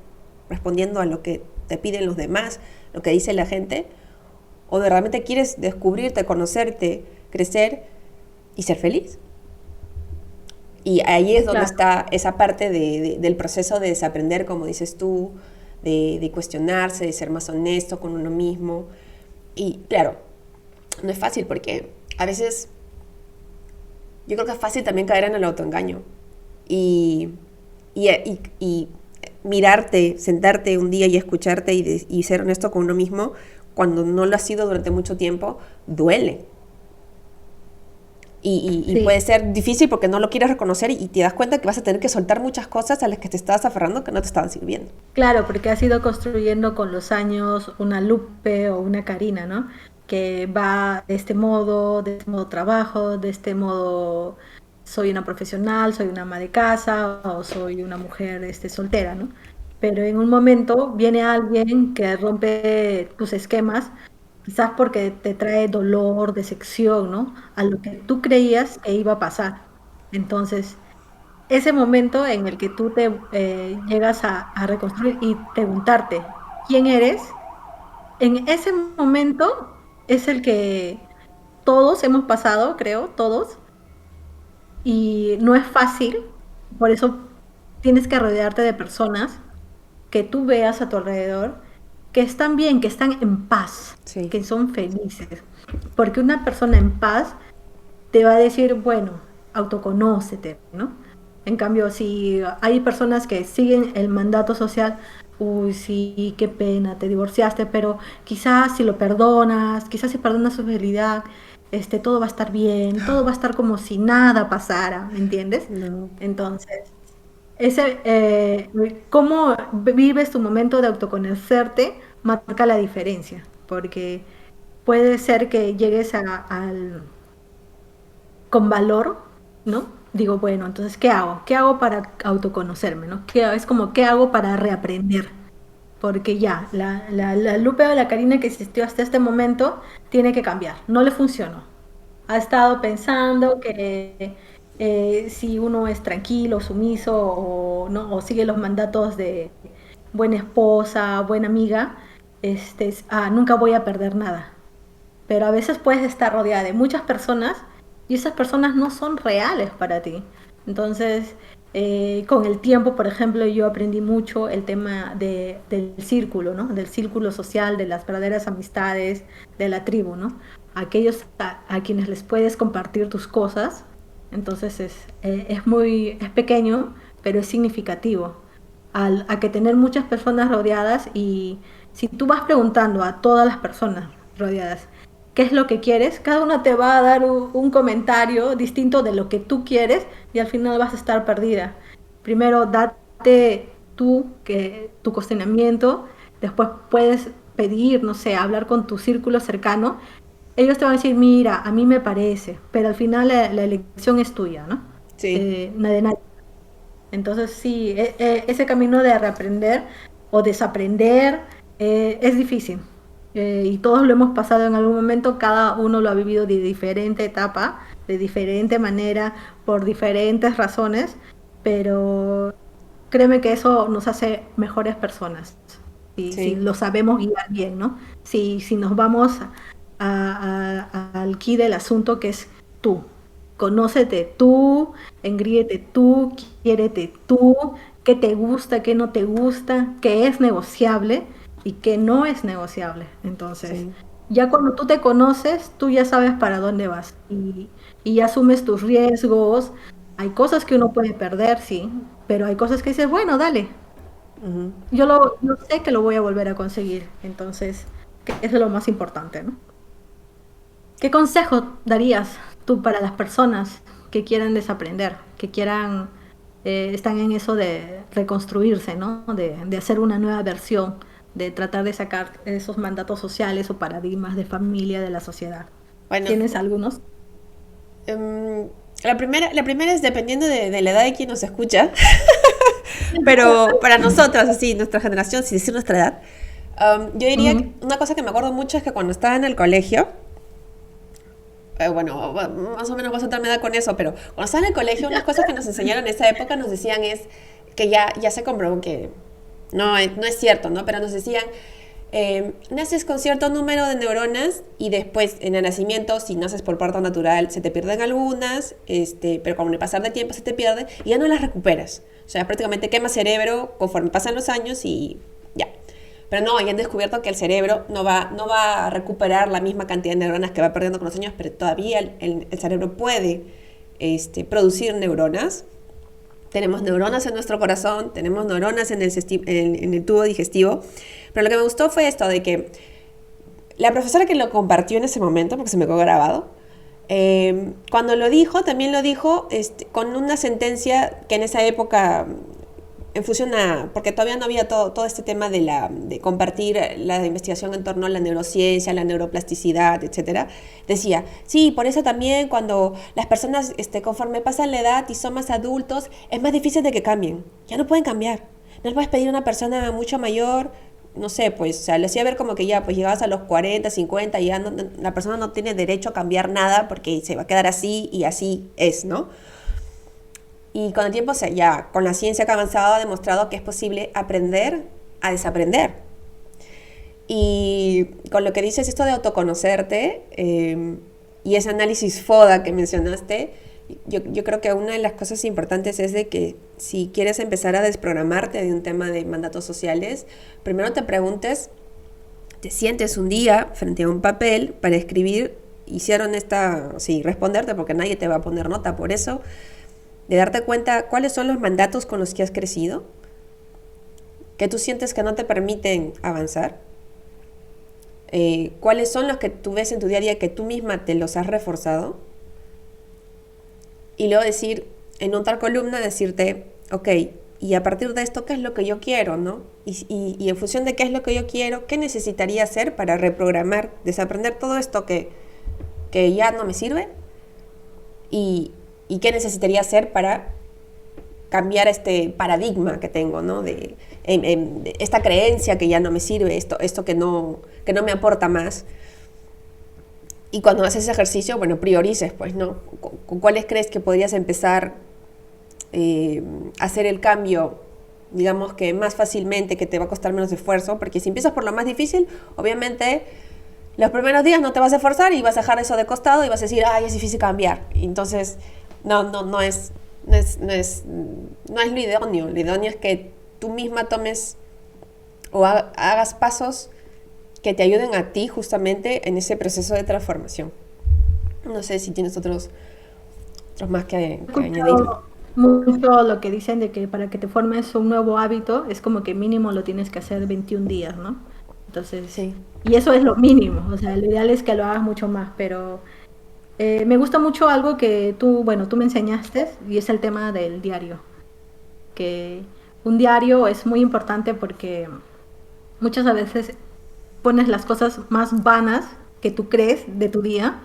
Speaker 2: respondiendo a lo que te piden los demás, lo que dice la gente? ¿O de realmente quieres descubrirte, conocerte, crecer y ser feliz? Y ahí es donde
Speaker 1: Claro.
Speaker 2: está esa parte del proceso de desaprender, como dices tú, de cuestionarse, de ser más honesto con uno mismo. Y claro, no es fácil porque a veces yo creo que es fácil también caer en el autoengaño. Y, y mirarte, sentarte un día y escucharte y ser honesto con uno mismo cuando no lo has sido durante mucho tiempo, duele. Y
Speaker 1: Sí,
Speaker 2: puede ser difícil porque no lo quieres reconocer y te das cuenta que vas a tener que soltar muchas cosas a las que te estabas aferrando que no te estaban sirviendo.
Speaker 1: claro, porque has ido construyendo con los años una Lupe o una Karina, ¿no? Que va de este modo trabajo, de este modo soy una profesional, soy una ama de casa o soy una mujer soltera, ¿no? Pero en un momento viene alguien que rompe tus esquemas, quizás porque te trae dolor, decepción, ¿no? A lo que tú creías que iba a pasar. Entonces, ese momento en el que tú te llegas a reconstruir y preguntarte quién eres, en ese momento es el que todos hemos pasado, creo, todos, y no es fácil, por eso tienes que rodearte de personas que tú veas a tu alrededor que están bien, que están en paz,
Speaker 2: Sí.
Speaker 1: que son felices, porque una persona en paz te va a decir, bueno, autoconócete, ¿no? En cambio, si hay personas que siguen el mandato social, uy, sí, qué pena, te divorciaste, pero quizás si lo perdonas, quizás si perdonas su fidelidad, todo va a estar bien, todo va a estar como si nada pasara, ¿me entiendes?
Speaker 2: No.
Speaker 1: Entonces, cómo vives tu momento de autoconocerte marca la diferencia, porque puede ser que llegues al con valor, ¿no? Digo, bueno, entonces, ¿qué hago? ¿Qué hago para autoconocerme, ¿no? Es como, ¿qué hago para reaprender? Porque ya, la Lupe o la Karina que existió hasta este momento tiene que cambiar, no le funcionó. Ha estado pensando que si uno es tranquilo, sumiso o, ¿no? o sigue los mandatos de buena esposa, buena amiga, nunca voy a perder nada, pero a veces puedes estar rodeada de muchas personas y esas personas no son reales para ti. Entonces, con el tiempo, por ejemplo, yo aprendí mucho el tema del círculo, ¿no? Del círculo social, de las verdaderas amistades, de la tribu, ¿no? Aquellos a quienes les puedes compartir tus cosas. Entonces es pequeño, pero es significativo. A que tener muchas personas rodeadas y si tú vas preguntando a todas las personas rodeadas, qué es lo que quieres, cada una te va a dar un comentario distinto de lo que tú quieres y al final vas a estar perdida. Primero date tú que tu cuestionamiento, después puedes pedir, no sé, hablar con tu círculo cercano. Ellos te van a decir, mira, a mí me parece, pero al final la elección es tuya, ¿no?
Speaker 2: Sí.
Speaker 1: De nadie. Entonces sí, ese camino de reaprender o desaprender es difícil. Y todos lo hemos pasado en algún momento, cada uno lo ha vivido de diferente etapa, de diferente manera, por diferentes razones, pero créeme que eso nos hace mejores personas, si
Speaker 2: Sí.
Speaker 1: lo sabemos guiar bien, ¿no? Si nos vamos al quid del asunto que es tú. Conócete tú, engríete tú, quiérete tú, qué te gusta, qué no te gusta, qué es negociable y qué no es negociable. Entonces,
Speaker 2: Sí.
Speaker 1: ya cuando tú te conoces, tú ya sabes para dónde vas y ya asumes tus riesgos. Hay cosas que uno puede perder, sí, pero hay cosas que dices, bueno, dale,
Speaker 2: Ujú.
Speaker 1: yo sé que lo voy a volver a conseguir. Entonces, que eso es lo más importante, ¿no? ¿Qué consejo darías tú para las personas que quieren desaprender, que quieran, están en eso de reconstruirse, ¿no? De hacer una nueva versión, de tratar de sacar esos mandatos sociales o paradigmas de familia de la sociedad?
Speaker 2: Bueno,
Speaker 1: ¿Tienes algunos?
Speaker 2: em, la primera es dependiendo de la edad de quien nos escucha, pero para nosotras, así, nuestra generación, sin decir nuestra edad, yo diría que
Speaker 1: Ujú.
Speaker 2: una cosa que me acuerdo mucho es que cuando estaba en el colegio, bueno, más o menos vas a otra edad con eso, pero cuando estaba en el colegio, unas cosas que nos enseñaron en esa época nos decían es que ya se comprobó que no es cierto, ¿no? Pero nos decían, naces con cierto número de neuronas y después en el nacimiento, si naces por parto natural, se te pierden algunas, pero con el pasar del tiempo se te pierden y ya no las recuperas. O sea, prácticamente quema cerebro conforme pasan los años y ya. Pero no, ya han descubierto que el cerebro no va a recuperar la misma cantidad de neuronas que va perdiendo con los años, pero todavía el cerebro puede producir neuronas. Tenemos neuronas en nuestro corazón, tenemos neuronas en el tubo digestivo. Pero lo que me gustó fue esto de que la profesora que lo compartió en ese momento, porque se me quedó grabado, Cuando lo dijo, también lo dijo con una sentencia que en esa época, en función a, porque todavía no había todo este tema de compartir la investigación en torno a la neurociencia, la neuroplasticidad, etcétera, decía, sí, por eso también cuando las personas conforme pasan la edad y son más adultos, es más difícil de que cambien, ya no pueden cambiar, no les puedes pedir a una persona mucho mayor, no sé, pues, o sea, le hacía ver como que ya, pues llegabas a los 40, 50 y ya la persona no tiene derecho a cambiar nada porque se va a quedar así y así es, ¿no? Y con el tiempo, o sea, ya con la ciencia que ha avanzado, ha demostrado que es posible aprender a desaprender. Y con lo que dices esto de autoconocerte y ese análisis FODA que mencionaste, yo creo que una de las cosas importantes es de que si quieres empezar a desprogramarte de un tema de mandatos sociales, primero te preguntes, te sientes un día frente a un papel para escribir, hicieron sí, responderte porque nadie te va a poner nota por eso, de darte cuenta cuáles son los mandatos con los que has crecido, que tú sientes que no te permiten avanzar, cuáles son los que tú ves en tu día a día que tú misma te los has reforzado, y luego decir, en otra columna, decirte, ok, y a partir de esto, ¿qué es lo que yo quiero, no? Y en función de qué es lo que yo quiero, ¿qué necesitaría hacer para reprogramar, desaprender todo esto que ya no me sirve? Y qué necesitaría hacer para cambiar este paradigma que tengo, ¿no? De esta creencia que ya no me sirve, esto que no me aporta más. Y cuando haces ese ejercicio, bueno, priorices, pues, ¿no? ¿Con cuáles crees que podrías empezar a hacer el cambio, digamos que más fácilmente, que te va a costar menos esfuerzo? Porque si empiezas por lo más difícil, obviamente los primeros días no te vas a esforzar y vas a dejar eso de costado y vas a decir, ay, es difícil cambiar. Y entonces, no es lo idóneo. Lo idóneo es que tú misma tomes o hagas pasos que te ayuden a ti justamente en ese proceso de transformación. No sé si tienes otros más que añadir.
Speaker 1: Mucho lo que dicen de que para que te formes un nuevo hábito es como que mínimo lo tienes que hacer 21 días, ¿no? Entonces,
Speaker 2: Sí.
Speaker 1: y eso es lo mínimo, o sea, lo ideal es que lo hagas mucho más, pero me gusta mucho algo que tú me enseñaste y es el tema del diario, que un diario es muy importante porque muchas veces pones las cosas más vanas que tú crees de tu día,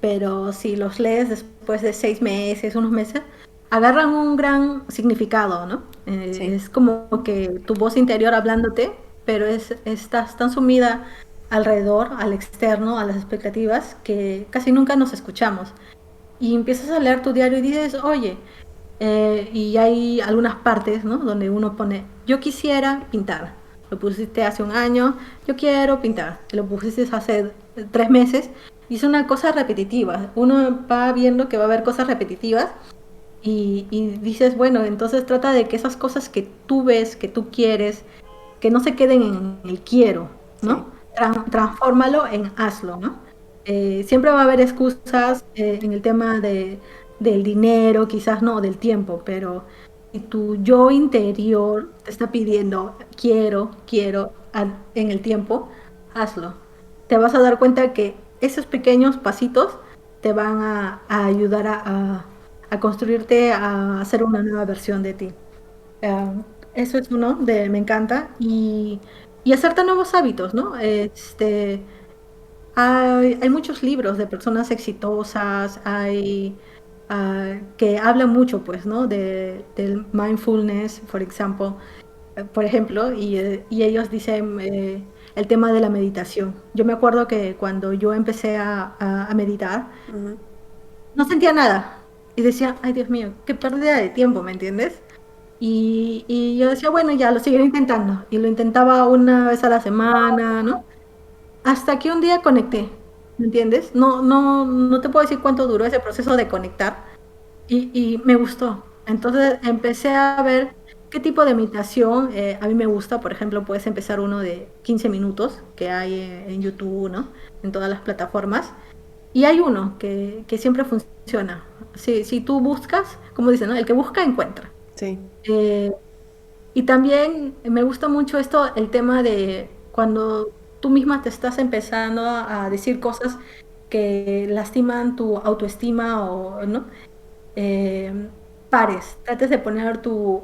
Speaker 1: pero si los lees después de 6 meses, unos meses, agarran un gran significado, ¿no?
Speaker 2: Sí.
Speaker 1: Es como que tu voz interior hablándote, pero estás tan sumida alrededor, al externo, a las expectativas, que casi nunca nos escuchamos. Y empiezas a leer tu diario y dices, oye, y hay algunas partes, ¿no? Donde uno pone, yo quisiera pintar. Lo pusiste hace un año, yo quiero pintar. Lo pusiste hace 3 meses. Y es una cosa repetitiva. Uno va viendo que va a haber cosas repetitivas y dices, bueno, entonces trata de que esas cosas que tú ves, que tú quieres, que no se queden en el quiero,
Speaker 2: Sí.
Speaker 1: ¿no? Transfórmalo en hazlo, ¿no? Siempre va a haber excusas en el tema del dinero, quizás no, del tiempo, pero si tu yo interior te está pidiendo quiero en el tiempo, hazlo. Te vas a dar cuenta que esos pequeños pasitos te van a ayudar a construirte, a hacer una nueva versión de ti. Eso es uno de me encanta y hacerte nuevos hábitos, ¿no? Hay muchos libros de personas exitosas, que hablan mucho, pues, ¿no? Del mindfulness, por ejemplo, y ellos dicen el tema de la meditación. Yo me acuerdo que cuando yo empecé a meditar,
Speaker 2: Uh-huh.
Speaker 1: no sentía nada y decía, ay Dios mío, qué pérdida de tiempo, ¿me entiendes? Y yo decía, bueno, ya lo seguiré intentando. Y lo intentaba una vez a la semana, ¿no? Hasta que un día conecté, ¿me entiendes? No te puedo decir cuánto duró ese proceso de conectar y me gustó. Entonces empecé a ver qué tipo de meditación a mí me gusta. Por ejemplo, puedes empezar uno de 15 minutos que hay en YouTube, ¿no? En todas las plataformas. Y hay uno que siempre funciona. Si tú buscas, como dicen, ¿no? El que busca, encuentra.
Speaker 2: Sí.
Speaker 1: Eh, y también me gusta mucho esto, el tema de cuando tú misma te estás empezando a decir cosas que lastiman tu autoestima o no, eh, pares, trates de poner tu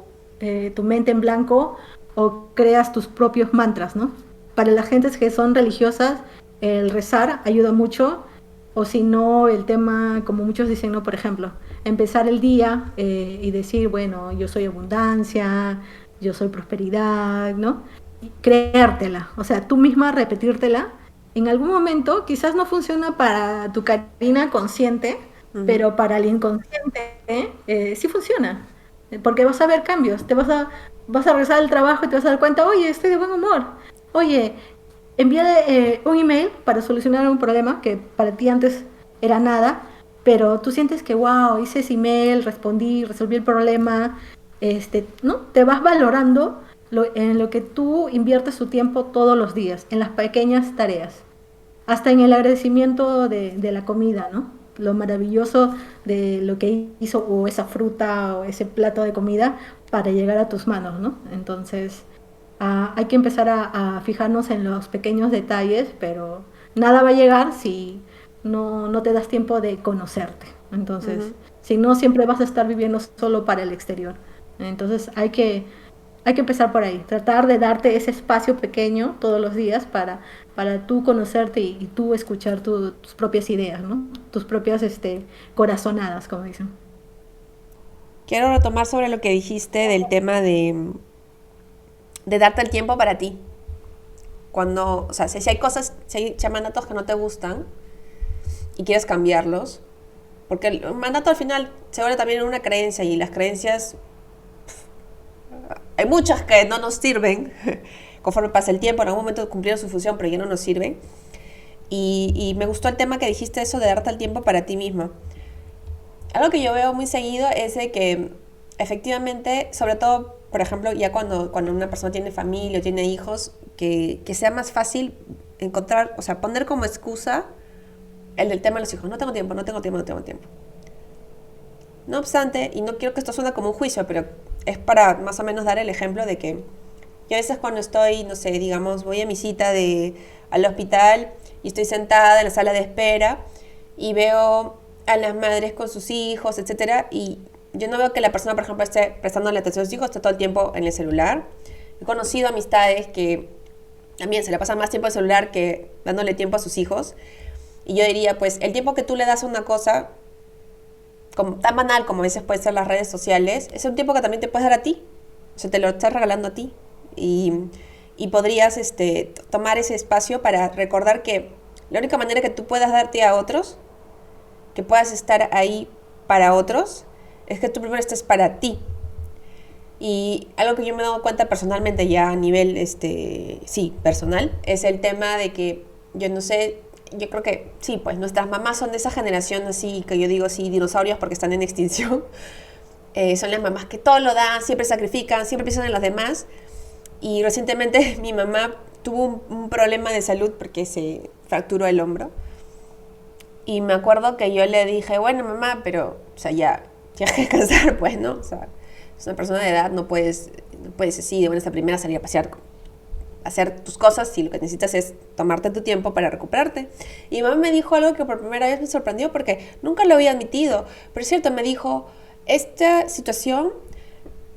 Speaker 1: mente en blanco o creas tus propios mantras, ¿no? Para las gentes que son religiosas, el rezar ayuda mucho, o si no, el tema, como muchos dicen, ¿no? Por ejemplo, empezar el día y decir, bueno, yo soy abundancia, yo soy prosperidad, ¿no? Y creértela, o sea, tú misma repetírtela. En algún momento quizás no funciona para tu Karina consciente,
Speaker 2: Ujú.
Speaker 1: pero para el inconsciente sí funciona, porque vas a ver cambios, vas a regresar al trabajo y te vas a dar cuenta, oye, estoy de buen humor, oye, envié un email para solucionar un problema que para ti antes era nada, pero tú sientes que, wow, hice ese email, respondí, resolví el problema, ¿no? Te vas valorando en lo que tú inviertes tu tiempo todos los días, en las pequeñas tareas, hasta en el agradecimiento de la comida, ¿no? Lo maravilloso de lo que hizo o esa fruta o ese plato de comida para llegar a tus manos, ¿no? Entonces, hay que empezar a fijarnos en los pequeños detalles, pero nada va a llegar si no te das tiempo de conocerte. Entonces,
Speaker 2: Ujú.
Speaker 1: si no, siempre vas a estar viviendo solo para el exterior. Entonces, hay que empezar por ahí, tratar de darte ese espacio pequeño todos los días para tú conocerte y tú escuchar tus propias ideas, ¿no? Tus propias corazonadas, como dicen.
Speaker 2: Quiero retomar sobre lo que dijiste del tema de darte el tiempo para ti. Cuando, o sea, si hay cosas, si hay mandatos que no te gustan y quieres cambiarlos, porque el mandato al final se vuelve también en una creencia y las creencias, hay muchas que no nos sirven conforme pasa el tiempo, en algún momento cumplieron su función pero ya no nos sirven. Y me gustó el tema que dijiste, eso de darte el tiempo para ti misma. Algo que yo veo muy seguido es de que efectivamente, sobre todo, por ejemplo, ya cuando una persona tiene familia o tiene hijos, que sea más fácil encontrar, o sea, poner como excusa el del tema de los hijos. No tengo tiempo, no tengo tiempo, no tengo tiempo. No obstante, y no quiero que esto suene como un juicio, pero es para más o menos dar el ejemplo de que yo a veces cuando estoy, no sé, digamos, voy a mi cita al hospital y estoy sentada en la sala de espera y veo a las madres con sus hijos, etcétera, y yo no veo que la persona, por ejemplo, esté prestando atención a sus hijos, está todo el tiempo en el celular. He conocido amistades que también se le pasan más tiempo al celular que dándole tiempo a sus hijos. Y yo diría, pues, el tiempo que tú le das a una cosa, como, tan banal como a veces pueden ser las redes sociales, es un tiempo que también te puedes dar a ti. O sea, te lo estás regalando a ti. Y, y podrías tomar ese espacio para recordar que la única manera que tú puedas darte a otros, que puedas estar ahí para otros, es que tú primero estés para ti. Y algo que yo me he dado cuenta personalmente ya a nivel, sí, personal, es el tema de que, yo no sé, yo creo que sí, pues nuestras mamás son de esa generación así, que yo digo sí, dinosaurios porque están en extinción. Son las mamás que todo lo dan, siempre sacrifican, siempre piensan en los demás. Y recientemente mi mamá tuvo un problema de salud porque se fracturó el hombro. Y me acuerdo que yo le dije, bueno, mamá, pero, o sea, ya hay que descansar, pues, ¿no? O sea, es una persona de edad, no puedes así, de buena esta primera salir a pasear, hacer tus cosas, si lo que necesitas es tomarte tu tiempo para recuperarte. Y mi mamá me dijo algo que por primera vez me sorprendió porque nunca lo había admitido. Pero es cierto, me dijo, esta situación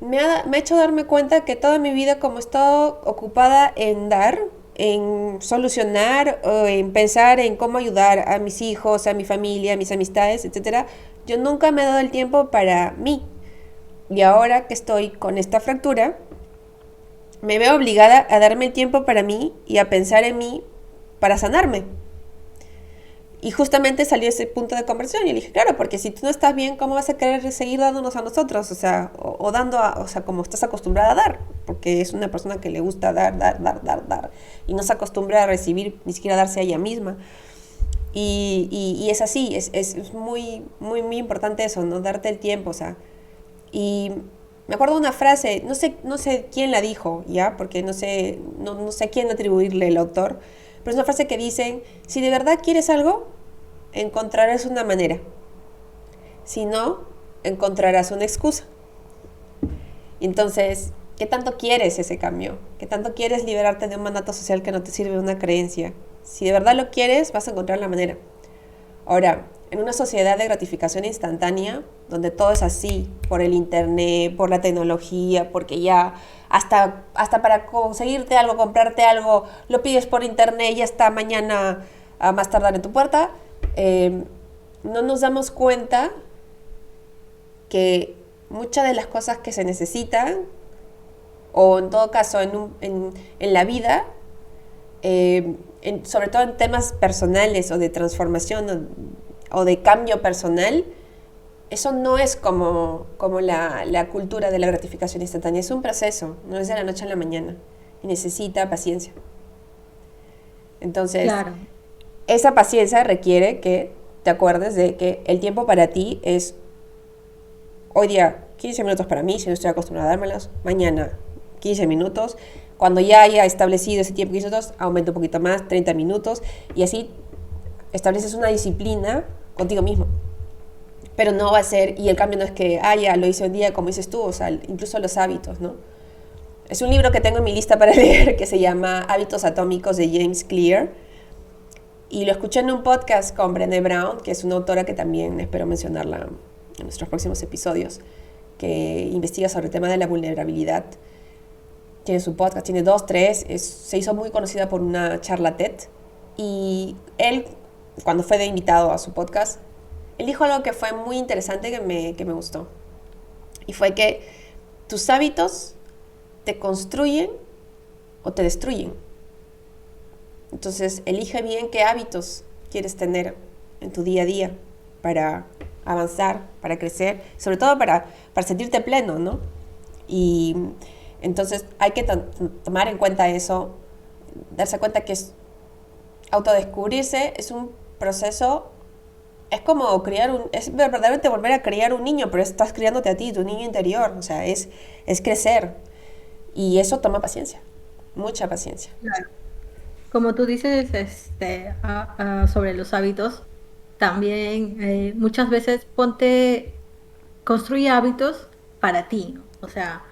Speaker 2: me ha hecho darme cuenta que toda mi vida, como he estado ocupada en dar, en solucionar o en pensar en cómo ayudar a mis hijos, a mi familia, a mis amistades, etcétera, yo nunca me he dado el tiempo para mí. Y ahora que estoy con esta fractura, me veo obligada a darme el tiempo para mí y a pensar en mí para sanarme. Y justamente salió ese punto de conversión y le dije, claro, porque si tú no estás bien, ¿cómo vas a querer seguir dándonos a nosotros? O sea, o dando, o sea, como estás acostumbrada a dar, porque es una persona que le gusta dar, dar, dar, dar, dar, y no se acostumbra a recibir, ni siquiera darse a ella misma. Y es así, es muy, muy, muy importante eso, ¿no? Darte el tiempo, o sea. Y me acuerdo de una frase, no sé quién la dijo, ¿ya? Porque no sé a quién atribuirle el autor, pero es una frase que dicen, si de verdad quieres algo, encontrarás una manera. Si no, encontrarás una excusa. Y entonces, ¿qué tanto quieres ese cambio? ¿Qué tanto quieres liberarte de un mandato social que no te sirve de una creencia? Si de verdad lo quieres, vas a encontrar la manera. Ahora, en una sociedad de gratificación instantánea, donde todo es así, por el internet, por la tecnología, porque ya hasta para conseguirte algo, comprarte algo, lo pides por internet y ya está mañana a más tardar en tu puerta, no nos damos cuenta que muchas de las cosas que se necesitan, o en todo caso en la vida, sobre todo en temas personales o de transformación o de cambio personal, eso no es como la cultura de la gratificación instantánea, es un proceso, no es de la noche a la mañana y necesita paciencia. Entonces,
Speaker 1: Claro,
Speaker 2: esa paciencia requiere que te acuerdes de que el tiempo para ti es hoy día 15 minutos para mí, si no estoy acostumbrada a dármelos, mañana 15 minutos, cuando ya haya establecido ese tiempo 15 minutos, aumento un poquito más, 30 minutos, y así estableces una disciplina contigo mismo. Pero no va a ser, y el cambio no es que, ya lo hice un día, como dices tú, o sea, incluso los hábitos, ¿no? Es un libro que tengo en mi lista para leer que se llama Hábitos Atómicos de James Clear, y lo escuché en un podcast con Brené Brown, que es una autora que también espero mencionarla en nuestros próximos episodios, que investiga sobre el tema de la vulnerabilidad. Tiene su podcast, tiene 2, 3, se hizo muy conocida por una charla TED, y él, cuando fue de invitado a su podcast, él dijo algo que fue muy interesante, que me gustó, y fue que tus hábitos te construyen o te destruyen. Entonces, elige bien qué hábitos quieres tener en tu día a día para avanzar, para crecer, sobre todo para sentirte pleno, ¿no? Y entonces hay que tomar en cuenta eso, darse cuenta que es autodescubrirse, es un proceso, es como es verdaderamente volver a criar un niño, pero estás criándote a ti, tu niño interior, o sea, es crecer, y eso toma paciencia, mucha paciencia.
Speaker 1: claro. Como tú dices, sobre los hábitos, también muchas veces construye hábitos para ti, ¿no? O sea,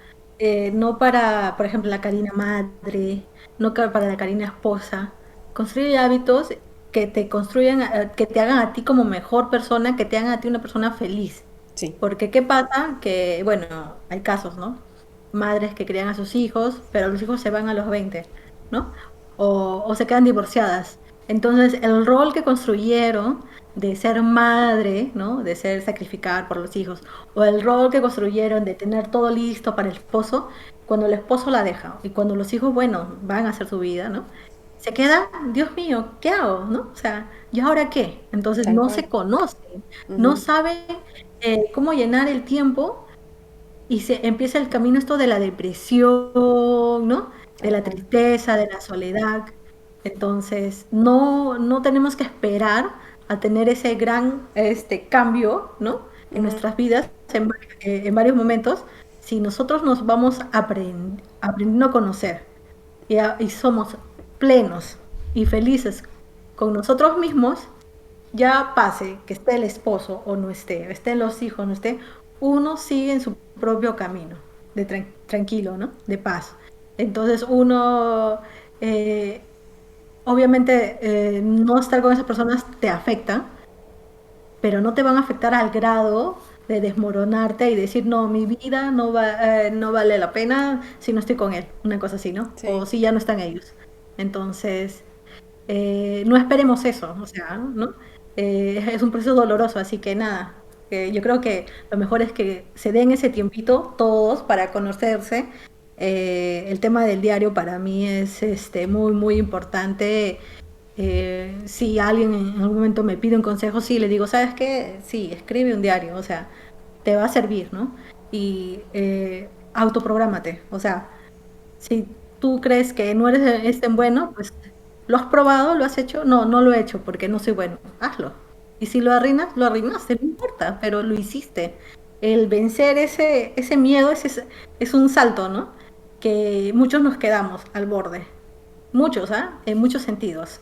Speaker 1: no para, por ejemplo, la Karina madre, no para la Karina esposa. Construye hábitos que te construyan, que te hagan a ti como mejor persona, que te hagan a ti una persona feliz.
Speaker 2: Sí.
Speaker 1: Porque ¿qué pasa? Que, bueno, hay casos, ¿no? Madres que crían a sus hijos, pero los hijos se van a los 20, ¿no? O se quedan divorciadas. Entonces, el rol que construyeron de ser madre, ¿no? De ser sacrificar por los hijos, o el rol que construyeron de tener todo listo para el esposo, cuando el esposo la deja y cuando los hijos, bueno, van a hacer su vida, ¿no? Se queda, Dios mío, ¿qué hago? ¿No? O sea, ¿y ahora qué? Entonces
Speaker 2: Tal
Speaker 1: no
Speaker 2: cual.
Speaker 1: se conocen, no
Speaker 2: Ujú.
Speaker 1: saben cómo llenar el tiempo y se empieza el camino esto de la depresión, ¿no? De
Speaker 2: Tal
Speaker 1: la
Speaker 2: cual.
Speaker 1: tristeza, de la soledad. Entonces, no tenemos que esperar a tener ese gran cambio, ¿no? En
Speaker 2: Ujú.
Speaker 1: nuestras vidas, en varios momentos, si nosotros nos vamos aprendiendo a conocer y somos plenos y felices con nosotros mismos, ya pase que esté el esposo o no esté, estén los hijos, no esté, uno sigue en su propio camino, de tranquilo, ¿no? De paz. Entonces uno, eh, obviamente, no estar con esas personas te afecta, pero no te van a afectar al grado de desmoronarte y decir, no, mi vida no vale la pena si no estoy con él, una cosa así, ¿no? O
Speaker 2: Sí.
Speaker 1: si ya no están ellos. Entonces, no esperemos eso, o sea, ¿no? Es un proceso doloroso, así que nada, yo creo que lo mejor es que se den ese tiempito todos para conocerse. El tema del diario para mí es muy, muy importante. Si alguien en algún momento me pide un consejo, sí, le digo, ¿sabes qué? Sí, escribe un diario, o sea, te va a servir, ¿no? Y autoprográmate, o sea, si tú crees que no eres tan bueno, pues lo has probado, lo has hecho. No, no lo he hecho porque no soy bueno. Hazlo. Y si lo arruinaste, no importa, pero lo hiciste. El vencer ese miedo es un salto, ¿no? Que muchos nos quedamos al borde. Muchos, ¿ah? En muchos sentidos.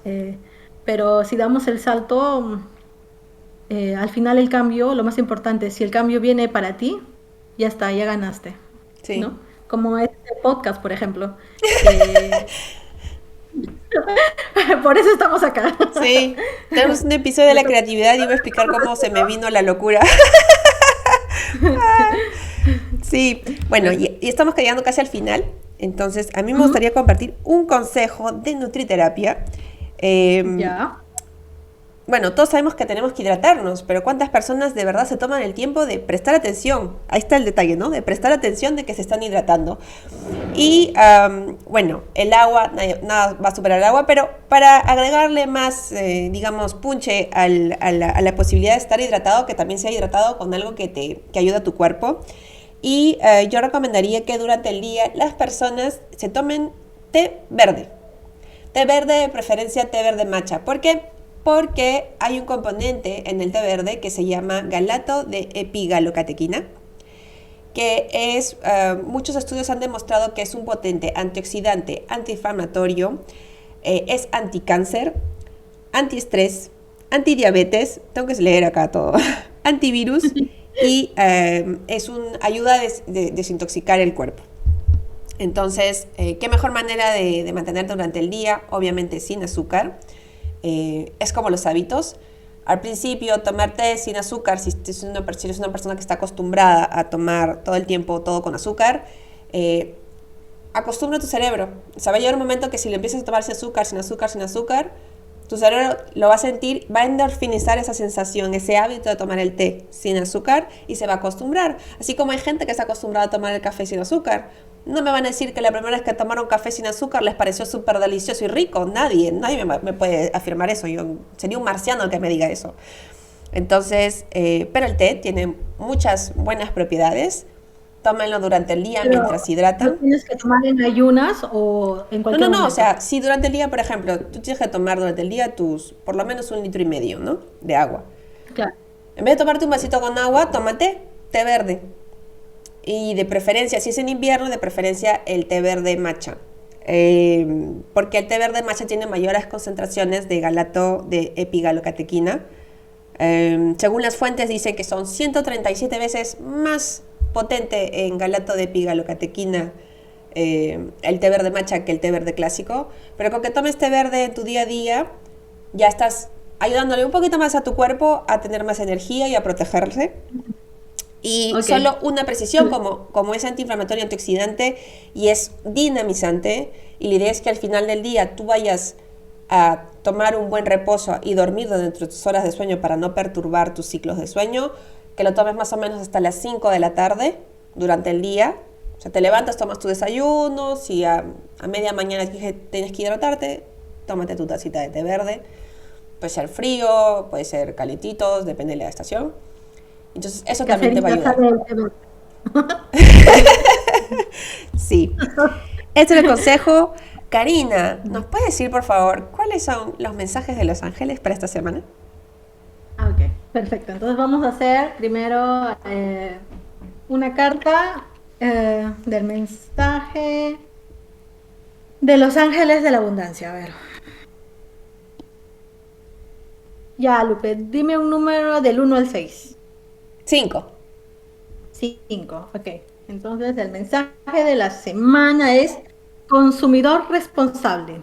Speaker 1: Pero si damos el salto, al final el cambio, lo más importante, si el cambio viene para ti, ya está, ya ganaste,
Speaker 2: Sí.
Speaker 1: ¿no? Como este podcast, por ejemplo, que Por eso estamos acá.
Speaker 2: Sí, tenemos un episodio de la creatividad y voy a explicar cómo se me vino la locura. Sí, bueno, y estamos llegando casi al final. Entonces, a mí me
Speaker 1: Ujú.
Speaker 2: gustaría compartir un consejo de nutriterapia. Eh,
Speaker 1: Ya.
Speaker 2: bueno, todos sabemos que tenemos que hidratarnos, pero ¿cuántas personas de verdad se toman el tiempo de prestar atención? Ahí está el detalle, ¿no? De prestar atención de que se están hidratando. Y bueno, el agua, nada va a superar el agua, pero para agregarle más, digamos, punche a la posibilidad de estar hidratado, que también sea hidratado con algo que ayuda a tu cuerpo. Y yo recomendaría que durante el día las personas se tomen té verde. Té verde, de preferencia té verde matcha. ¿Por qué? Porque hay un componente en el té verde que se llama galato de epigalocatequina, que es, muchos estudios han demostrado que es un potente antioxidante, antiinflamatorio, es anticáncer, antiestrés, antidiabetes, tengo que leer acá todo, antivirus y ayuda a desintoxicar el cuerpo. Entonces, ¿qué mejor manera de mantenerte durante el día? Obviamente sin azúcar. Es como los hábitos. Al principio, tomar té sin azúcar, si eres una persona que está acostumbrada a tomar todo el tiempo todo con azúcar, acostumbra tu cerebro. O sea, va a llegar un momento que si le empiezas a tomar sin azúcar, sin azúcar, sin azúcar, tu cerebro lo va a sentir, va a endorfinizar esa sensación, ese hábito de tomar el té sin azúcar y se va a acostumbrar. Así como hay gente que está acostumbrada a tomar el café sin azúcar. No me van a decir que la primera vez que tomaron café sin azúcar les pareció súper delicioso y rico. Nadie me puede afirmar eso. Yo sería un marciano el que me diga eso. Entonces, pero el té tiene muchas buenas propiedades. Tómenlo durante el día
Speaker 1: Pero
Speaker 2: mientras
Speaker 1: lo
Speaker 2: hidratan.
Speaker 1: tienes que tomar en ayunas o en
Speaker 2: No,
Speaker 1: cualquier
Speaker 2: no, no, o
Speaker 1: momento.
Speaker 2: sea, si durante el día, por ejemplo, tú tienes que tomar durante el día por lo menos 1,5 litros, ¿no? De agua.
Speaker 1: Claro.
Speaker 2: En vez de tomarte un vasito con agua, tómate té verde. Y de preferencia, si es en invierno, de preferencia el té verde matcha. Porque el té verde matcha tiene mayores concentraciones de galato de epigalocatequina. Según las fuentes dicen que son 137 veces más potente en galato de epigalocatequina el té verde matcha que el té verde clásico. Pero con que tomes té verde en tu día a día, ya estás ayudándole un poquito más a tu cuerpo a tener más energía y a protegerse. Y
Speaker 1: Ok.
Speaker 2: solo una precisión, como es antiinflamatorio, antioxidante y es dinamizante. Y la idea es que al final del día tú vayas a tomar un buen reposo y dormir dentro de tus horas de sueño para no perturbar tus ciclos de sueño, que lo tomes más o menos hasta las 5 de la tarde durante el día. O sea, te levantas, tomas tu desayuno, si a media mañana tienes que hidratarte, tómate tu tacita de té verde. Puede ser frío, puede ser calentitos, depende de la estación. Entonces, eso también te va a
Speaker 1: Caserita
Speaker 2: ayudar.
Speaker 1: sabe el tema.
Speaker 2: Sí. Este es el consejo. Karina, ¿nos puedes decir, por favor, cuáles son los mensajes de los ángeles para esta semana?
Speaker 1: Ah, ok, perfecto. Entonces vamos a hacer primero una carta del mensaje de los ángeles de la abundancia. A ver. Ya, Lupe, dime un número del 1 al 6.
Speaker 2: 5.
Speaker 1: 5, ok. Entonces el mensaje de la semana es consumidor responsable.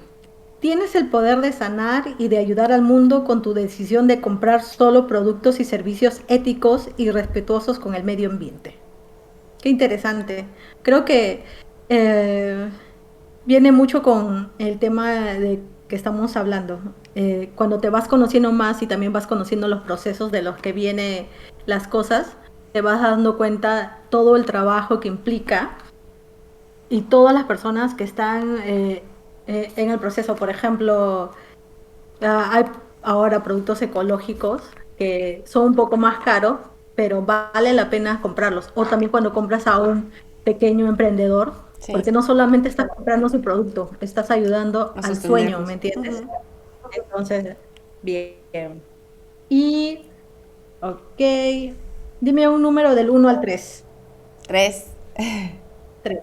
Speaker 1: Tienes el poder de sanar y de ayudar al mundo con tu decisión de comprar solo productos y servicios éticos y respetuosos con el medio ambiente. Qué interesante. Creo que eh, viene mucho con el tema de que estamos hablando. Cuando te vas conociendo más y también vas conociendo los procesos de los que vienen las cosas, te vas dando cuenta todo el trabajo que implica y todas las personas que están en el proceso. Por ejemplo, hay ahora productos ecológicos que son un poco más caros, pero vale la pena comprarlos. O también cuando compras a un pequeño emprendedor,
Speaker 2: Sí,
Speaker 1: porque no solamente estás comprando su producto, estás ayudando
Speaker 2: a
Speaker 1: al sueño, ¿me
Speaker 2: sostenerlos.
Speaker 1: entiendes? Entonces, bien. Y, ok, dime un número del 1 al 3.
Speaker 2: 3.
Speaker 1: 3.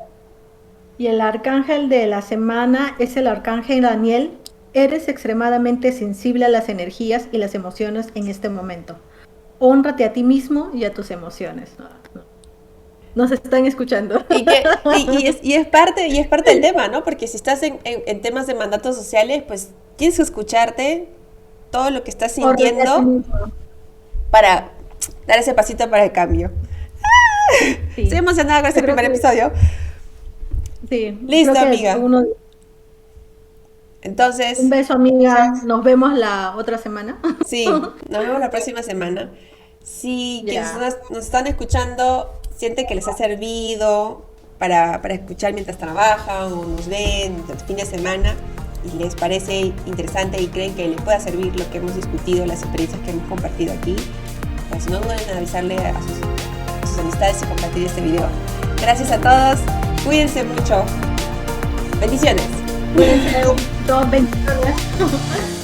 Speaker 1: Y el arcángel de la semana es el arcángel Daniel. Eres extremadamente sensible a las energías y las emociones en este momento. Hónrate a ti mismo y a tus emociones. No, no. nos están escuchando.
Speaker 2: Y es parte del tema, ¿no? Porque si estás en temas de mandatos sociales, pues tienes que escucharte todo lo que estás sintiendo para dar ese pasito para el cambio. Sí. Estoy emocionada con este primer episodio.
Speaker 1: Sí.
Speaker 2: Listo, amiga. Entonces...
Speaker 1: Un beso, amiga. Nos vemos la otra semana.
Speaker 2: Sí, nos vemos la próxima semana. Si quienes nos están escuchando sienten que les ha servido para escuchar mientras trabajan o nos ven el fin de semana y les parece interesante y creen que les pueda servir lo que hemos discutido, las experiencias que hemos compartido aquí, pues no duden en avisarle a sus amistades y compartir este video. Gracias a todos, cuídense mucho. Bendiciones.
Speaker 1: Cuídense, todos bendiciones.